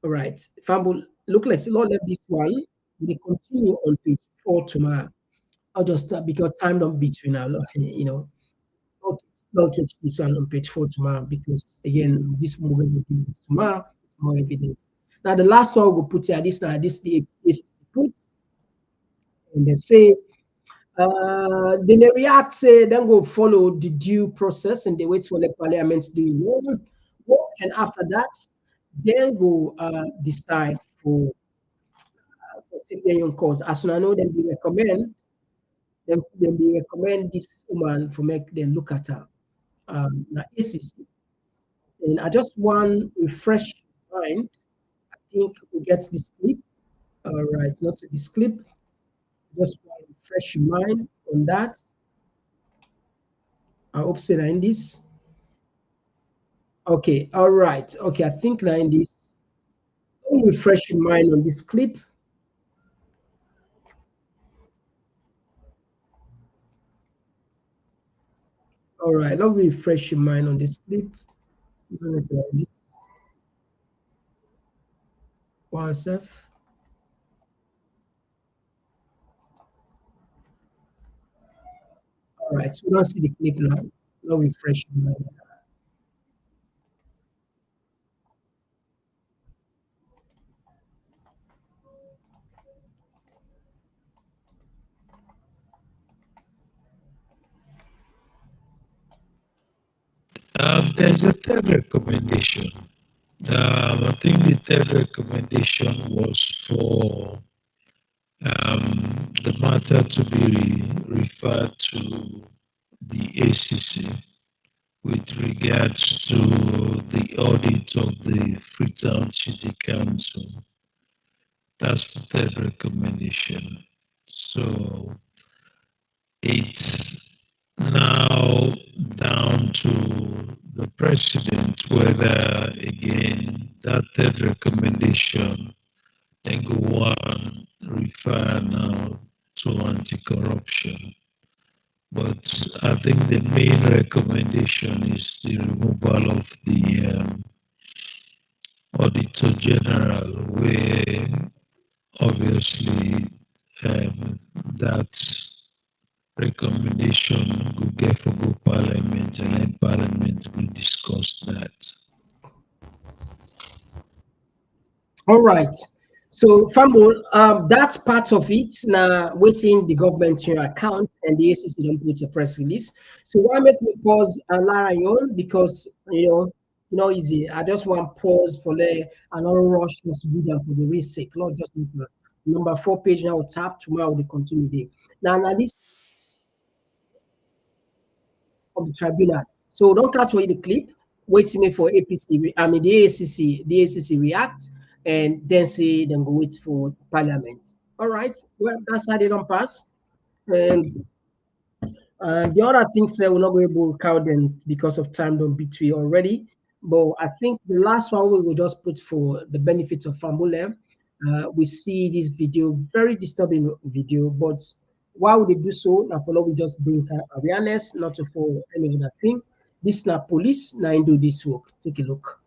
All right, Famble, look like Lord left this one. We continue on page 4 tomorrow. I'll just because time don't between now, you know. Okay, I'll catch this one on page 4 tomorrow because again, this movie will be tomorrow, more evidence. Now the last one we'll put here, this is put, and they say then they react, say, then go follow the due process and they wait for the parliament to do work, and after that, then go decide for your cause. As soon as I know them, they recommend this woman for make them look at her. ACC. And I just want refresh mind. I think we get this clip. All right, not this clip. Just want to refresh your mind on that. I hope say in this. Okay, all right. Okay, I think in this. Let me refresh your mind on this clip. All right, let me refresh your mind on this clip. One sec. All right, so we don't see the clip now. Let me refresh your mind. There's a third recommendation. I think the third recommendation was for the matter to be referred to the ACC with regards to the audit of the Freetown City Council. That's the third recommendation. So it's now down to the president whether, again, that third recommendation then go on refer now to anti-corruption. But I think the main recommendation is the removal of the Auditor General, where obviously that recommendation will get for go Parliament, and then Parliament will discuss that. All right. So, Fambul, that's part of it. Now, waiting the government to account, and the ACC don't put a press release. So, why make me pause Lara on? Because, not easy. I just want pause for another rush must be done for the risk sake. Not just number 4 page now tap tomorrow we continue there. Now this of the tribunal. So don't cast for the clip. Waiting for APC. I mean the ACC react, and then go wait for Parliament. All right. Well, that's how they don't pass. And the other things we're not going to count them because of time don't beat we already. But I think the last one we will just put for the benefit of Fambule. We see this video, very disturbing video, but why would they do so? Now, follow we just bring awareness, not for any other thing. This now police now do this work. Take a look.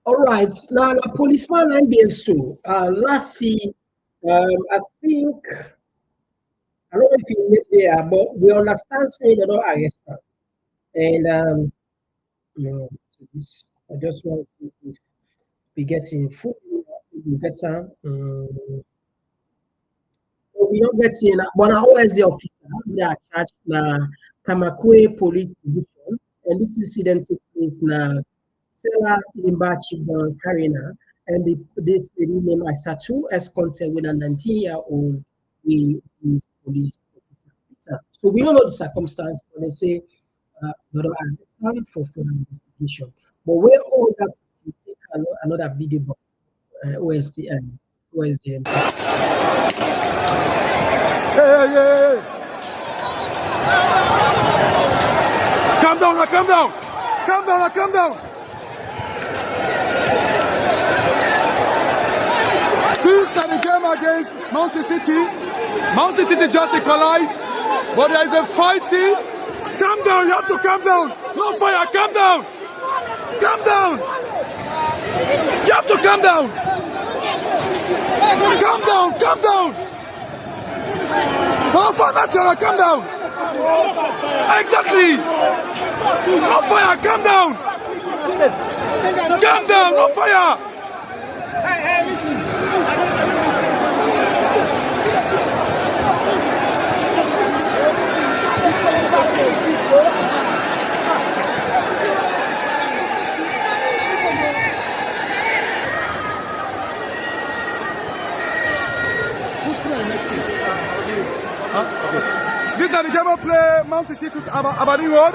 All right, now the policeman and BFSO. Last see, I think I don't know if you live there, but we understand saying they don't arrest her. And I just want to see if we get in food, we better. We don't get in, but now who is the officer? They are charged na Kamakwe Police Division, and this incident takes place now. Sarah Limba Chibon Karina, and this lady named Isatu as contact with a 19-year-old police officer. So we don't know the circumstance, but they say they don't understand for further investigation. But where all that is, take another video, OSTM. Hey. Calm down. This is the game against Mountain City. Mountain City just equalized, but there is a fighting. Calm down, you have to calm down. No fire, calm down. You have to calm down. Calm down. No fire, calm down. Exactly. No fire, calm down. No fire. Hey, listen. This is the game of play. Mountain City to Abadi Road.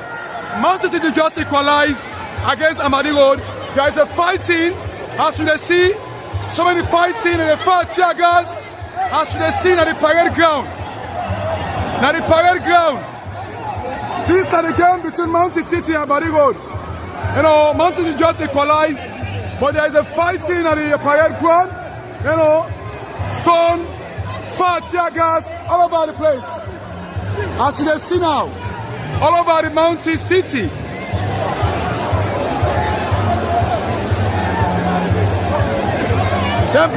Mountain City just equalized against Abadi Road. There is a fighting. As you can see, so many fighting and the fight tear gas. As you can see, at the parade ground. This is the game between Mountain City and Abadi Road. You know, Mountain is just equalized, but there is a fighting at the parade ground. You know, stone, fire, tear gas, all over the place. As you can see now, all over the Mountain City. Yep.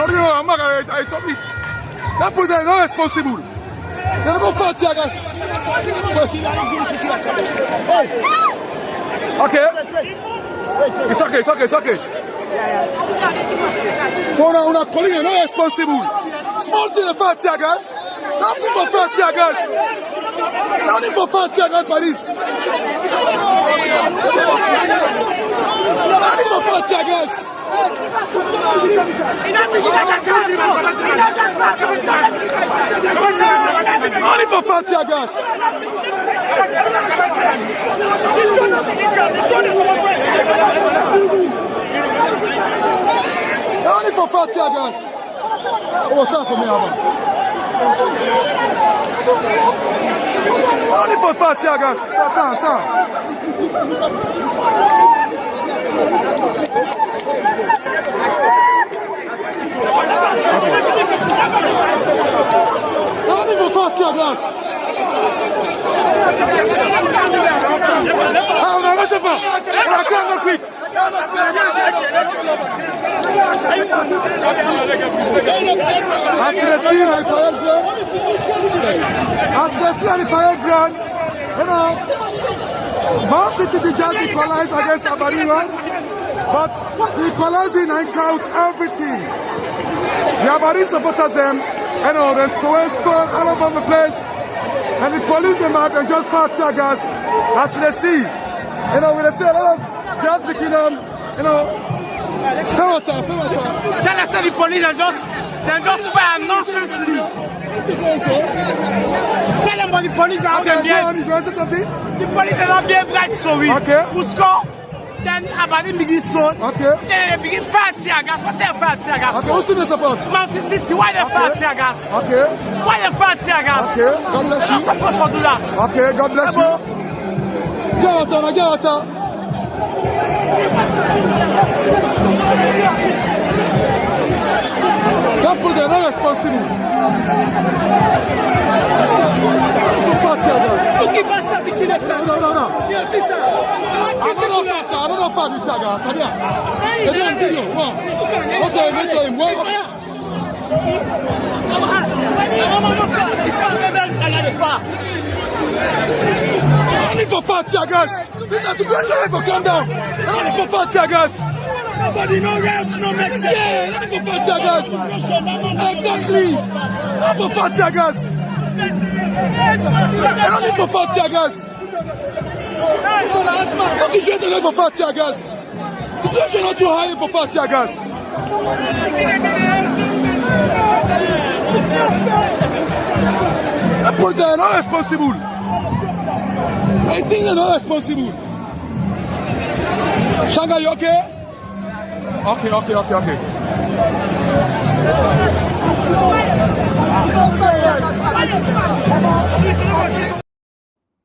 No, I'm not going to talk. That person is not responsible. They're not going to fight tear gas. Okay. It's okay. Una colleague is not responsible. Small thing of fight tear gas. Nothing for fight tear gas. Nothing for fight tear gas, police. Nothing for fight tear gas. Only for fat tear gas. Only for fat tear gas. Oh, time for me, Abba. Only for fat tear gas. Time. Only for fat tear gas. As you see on the parade ground, you know, Man City did just equalize against Abadi Road, but the equalizing and count everything. The Abadi supporters them, you know, they throw stone all over the place, and the police them out and just fire tear gas. As you see, you know, when they say a lot of gas picking them, you know. Tell us the police are just fire nonsense. Tell them what the police are okay, the police are not being right, sorry. Okay. Who score? Then Abadi begin stone. Okay. Then they begin fire tear gas. What they fire tear gas? Okay, who's the support? Mountain City, why they fire tear gas? Okay. Why they fire tear gas? Okay, God bless you. They're not supposed to do that. Okay, God bless you. Get out. That put them not responsible. No. I'm not fighting Tiaga. Sabia. Everyone video. Okay, him. Only for fat Tiagas. This is a situation for calm down. Only for fat Tiagas. Nobody no routes, no make sense. Yeah, only for fat Tiagas. Exactly. Not for fat Tiagas. Only for fat Tiagas. Don't you try to for fat Tiagas. The situation not too high for fat Tiagas. That person is not responsible. I think they're not responsible. Shanga, you okay? Okay.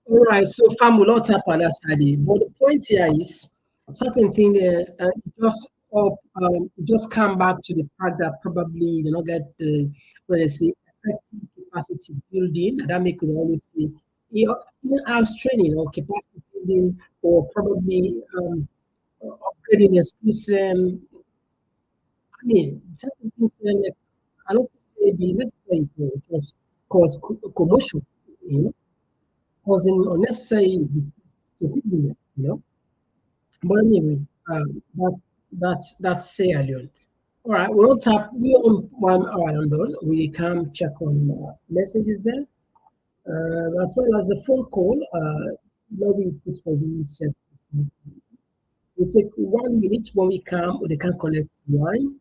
All right, so fam will not tap on that side. But the point here is certain thing just come back to the fact that probably they not get the effective capacity building, and that make you always see in-house training or capacity building, or probably upgrading the system. I mean, certain things I don't say be necessary to just cause commotion, causing unnecessary stupidity, But anyway, that's say alone. All right, we on one hour. I'm done. We can check on messages there, as well as the phone call. Maybe put for these. We take 1 minute when we come, or they can connect the line,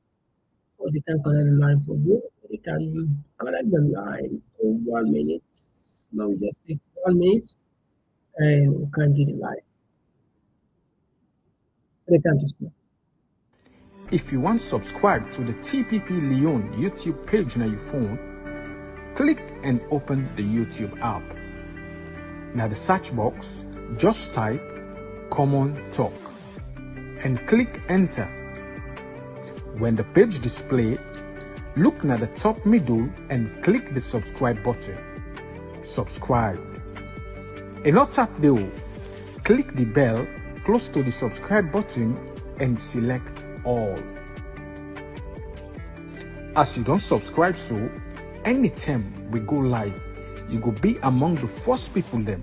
or they can connect the line for you. They can connect the line for 1 minute. Now we just take 1 minute, and we can do the line. They can just. If you want to subscribe to the TPP Lyon YouTube page on your phone, click and open the YouTube app. Now the search box, just type Komon-Tok and click enter. When the page display, look at the top middle and click the subscribe button. Subscribe. And not tap the click the bell close to the subscribe button and select all. As you don't subscribe, so anytime we go live, you go be among the first people them.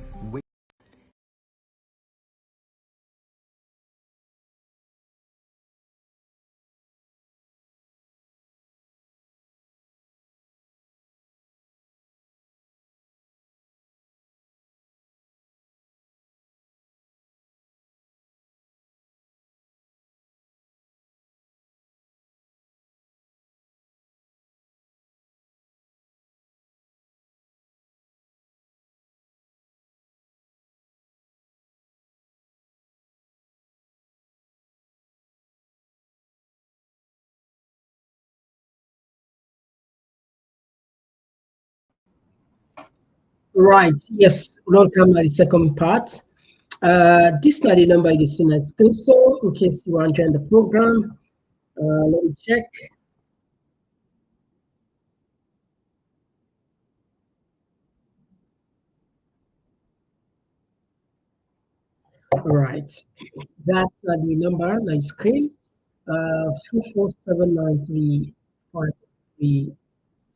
Right, yes, welcome at the second part. This is not the number you see on screen, so in case you want to join the program, let me check. All right, that's the number on the screen.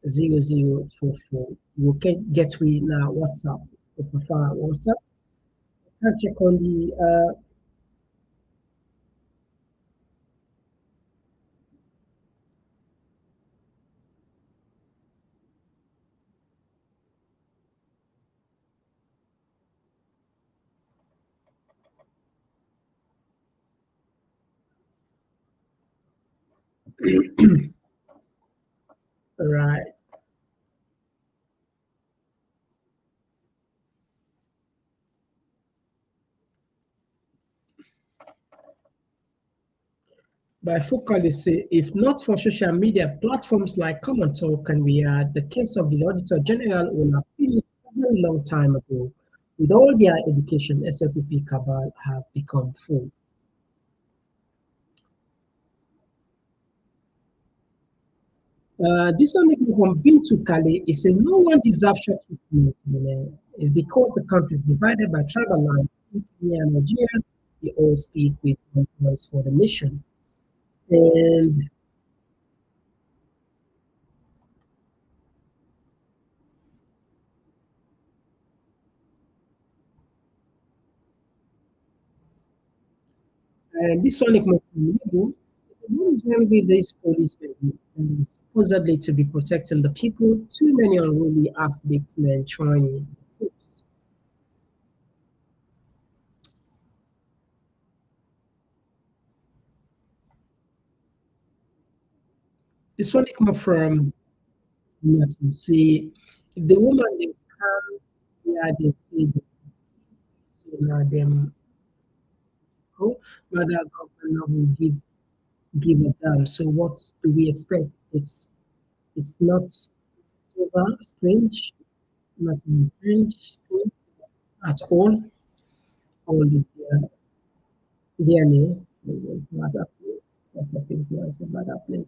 44793530044. You can get me now WhatsApp. You prefer WhatsApp. I'll check on the right. By Foucault, say, if not for social media platforms like Komon-Tok and we are the case of the Auditor General would have finished a very long time ago. With all their education, SFPP cabal have become full. This one from Bintu Kale is a no one deserves short treatment. It's because the country is divided by tribal lines. Kenya and Nigeria, they all speak with one voice for the nation. And this one is not illegal. What is wrong with this policemen supposedly to be protecting the people? Too many unruly half-baked men trying. This one come from nothing. See, if the woman they come, yeah, they say so now them go, but that government will give a damn. So what do we expect? It's not super strange, not even strange at all. All this DNA, bad place. What I think was a bad place.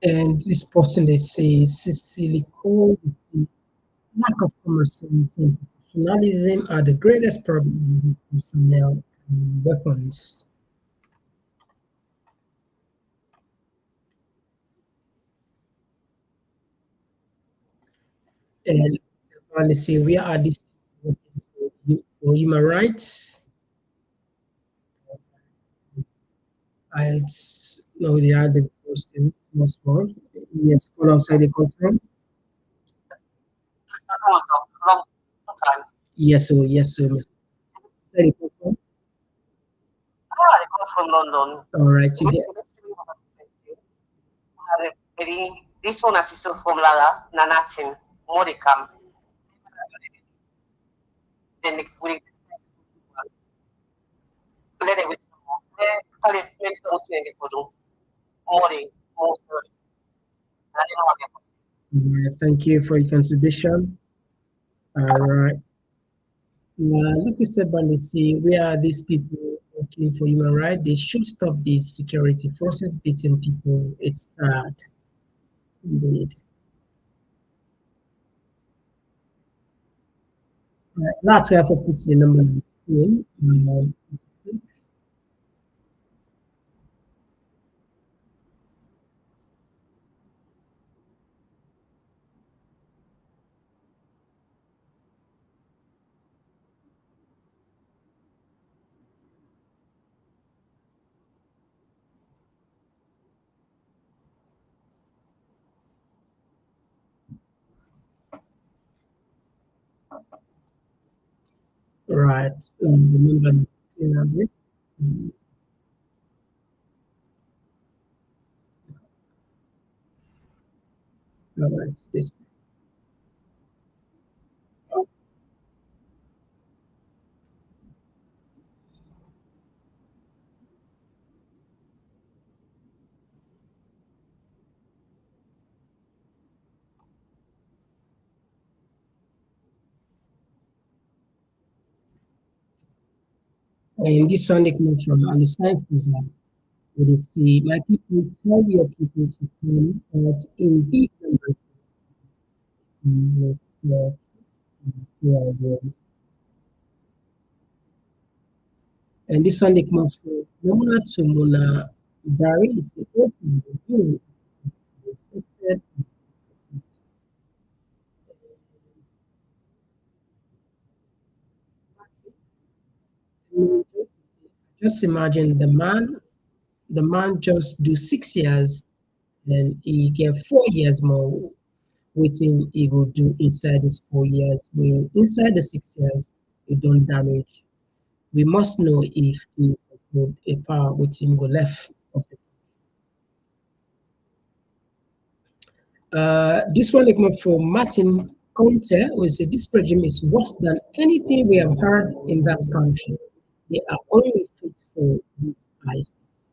And this person they say Cecily Cole, they say lack of common sense and professionalism are the greatest problems with personnel and weapons. And finally say where are these for human rights? I know they are the person most small. Yes, all outside the country. Yes, so Mr. Outside the country. Ah, it comes from London. All right, It makes me very This one assistant from Lara, Nanatin, Modicam. Then we let it with Thank you for your contribution. All right. Like you said, Bandisi, where are these people working for human rights? They should stop these security forces beating people. It's sad, indeed. That's why I put the number on the screen. Right. Remember the screen of it. All right. This. And this one they come from Aluscience design. You will see, my people, tell your people to come out in big numbers. Yes, yes, yes, yes. And this one they come from Mona to Mona. Barry is the person who is respected. And just imagine the man just do 6 years and he get 4 years more waiting he will do inside these 4 years. When inside the 6 years, he don't damage. We must know if he hold a power waiting go left of the this one came from Martin Conte, who said this regime is worse than anything we have heard in that country. They are only fit for the ISIS.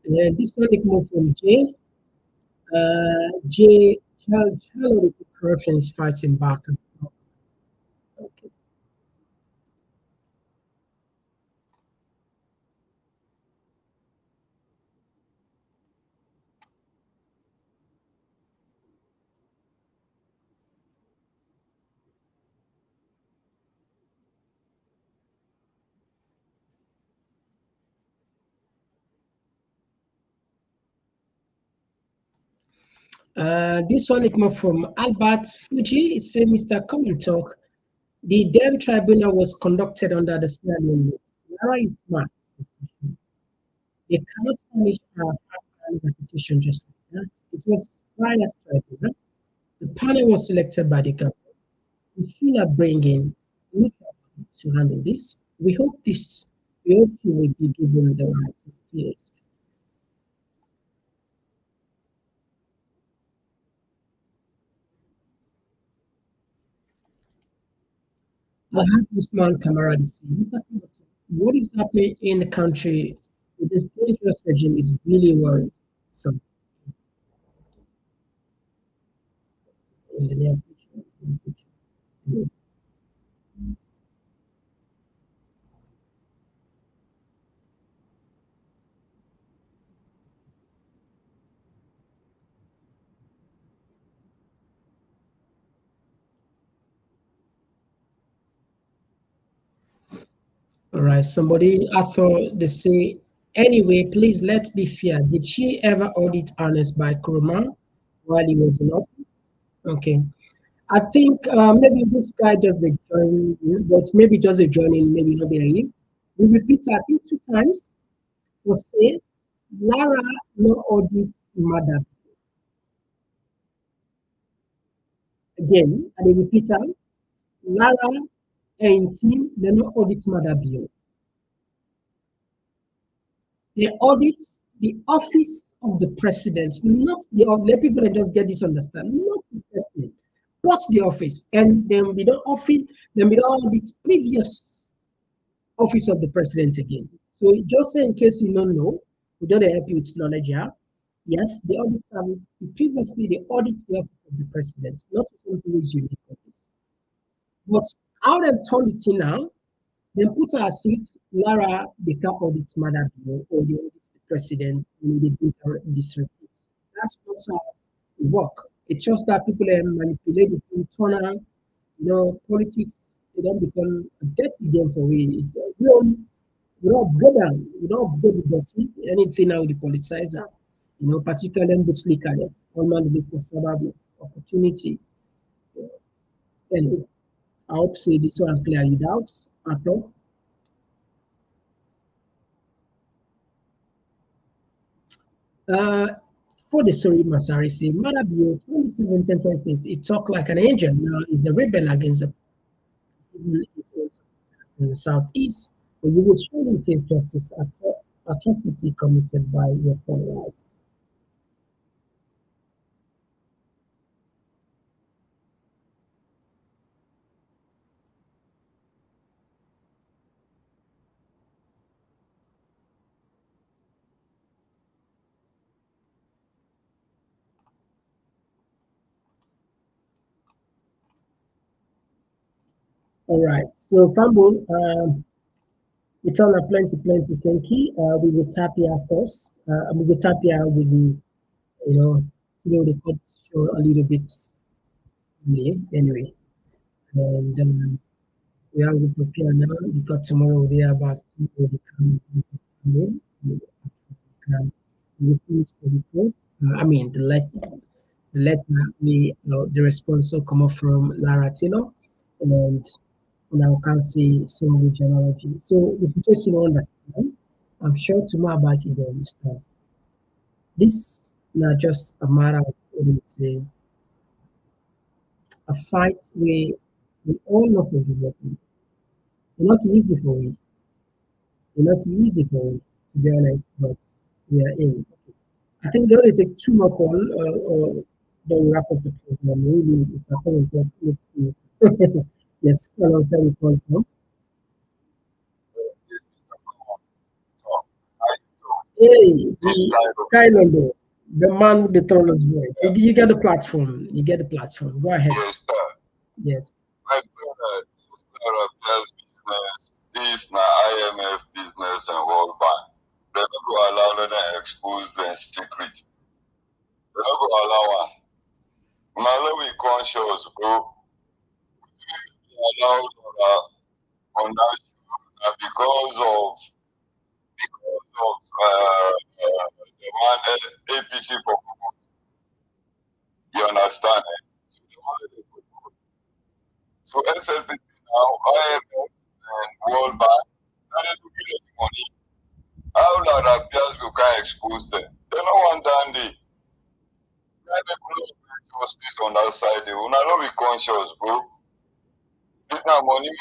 And then this one came from Jay. Child is the corruption is fighting back. Okay. This one came from Albert Fuji. He said, Mr. Komon-Tok, the damn tribunal was conducted under the Sierra Leone law. Lara is smart. They cannot punish our repetition just like that. It was prior tribunal. The panel was selected by the government. We feel are bringing neutral to handle this. We hope you will be given the right to appeal. I have Usman Kamara to say, Mr. Kamato, what is happening in the country with this dangerous regime is really worrying. So, in the near future. All right, somebody, I thought they say, anyway, please let's be fair. Did she ever audit Ernest by Kuruma while he was in office? Okay. I think maybe this guy just a join, but maybe just a joining, maybe not be him. We repeat, I think 2 times for say, Lara no audit mother. Again, and I repeat, Lara and team, they no audit mother bill. They audit the office of the president, not the let people just get this understand, not the president, but the office. And then we don't audit previous office of the president again. So just in case you don't know, we don't help you with knowledge here. Yes, the audit service previously they audit the office of the president, not something which unique office. But how they turned it in now, then put her as if Lara become audit mother or the audit the president and they give her this report. That's not how it work. It's just that people manipulate the internal, politics. They don't become a dirty game for we. We don't upgrade the dirty anything now the politicizer. Particularly them books leak at them. All man look for survival opportunity. Anyway, I hope say this one clear you out at all. For the story, Masari say, Mother Bio 2017 2020, it talked like an angel. Now is a rebel against the in the southeast, but you would surely face justice atrocity committed by your followers. All right, so Fumble, we tell a plenty, thank you. We will tap here first. We will tap here with the court show a little bit anyway. And we are going to prepare now because tomorrow we are back to the come. We finish the report. I mean, the letter the response will come up from Lara Taylor, and now can see some of the genealogy. So if you just understand, I'm sure tomorrow about it, you understand. This not just a matter of say, a fight where we all know for development. It's not easy for me. It's not easy for me, to be honest, but we are in. I think they only take two more calls, or then we wrap up the program. Really, if I come and talk, let's see. Yes, alongside the call from. Hey, the Kylo, the man with the toneless voice. You get the platform. You get the platform. Go ahead. Yes, sir. Yes. My brother, this business, this na IMF business and World Bank. They don't go allow them to expose their secret. They don't go allow one. Now we conscious, bro. We allow on that show because of the one APC for you understand? Eh? So SLP now, IMF and World Bank, they don't give them money. How that appears you can't expose them. They don't want that day. Justice on that side. They will not be conscious, bro. This now money,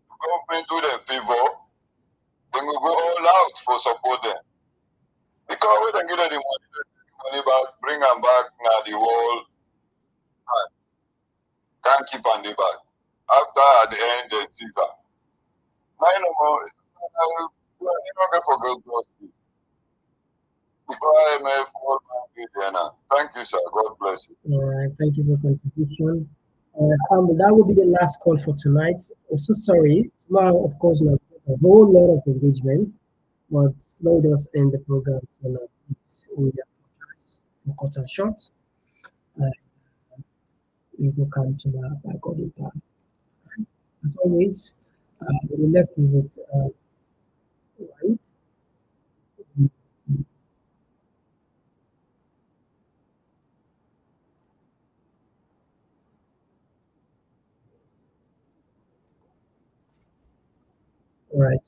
government do them favor, then we go all out for support them. Because we don't get the money back, bring them back now the world can't keep on the back. After at the end they see that. I know more. You don't forget justice. IMF, World Bank, thank you, sir. God bless you. All right. Thank you for your contribution. Campbell, that will be the last call for tonight. I'm so sorry. Now, of course, not a whole lot of engagement, but let us end the program for now. We apologize for cut and short. We will come to the according time. As always, we left you with right. All right.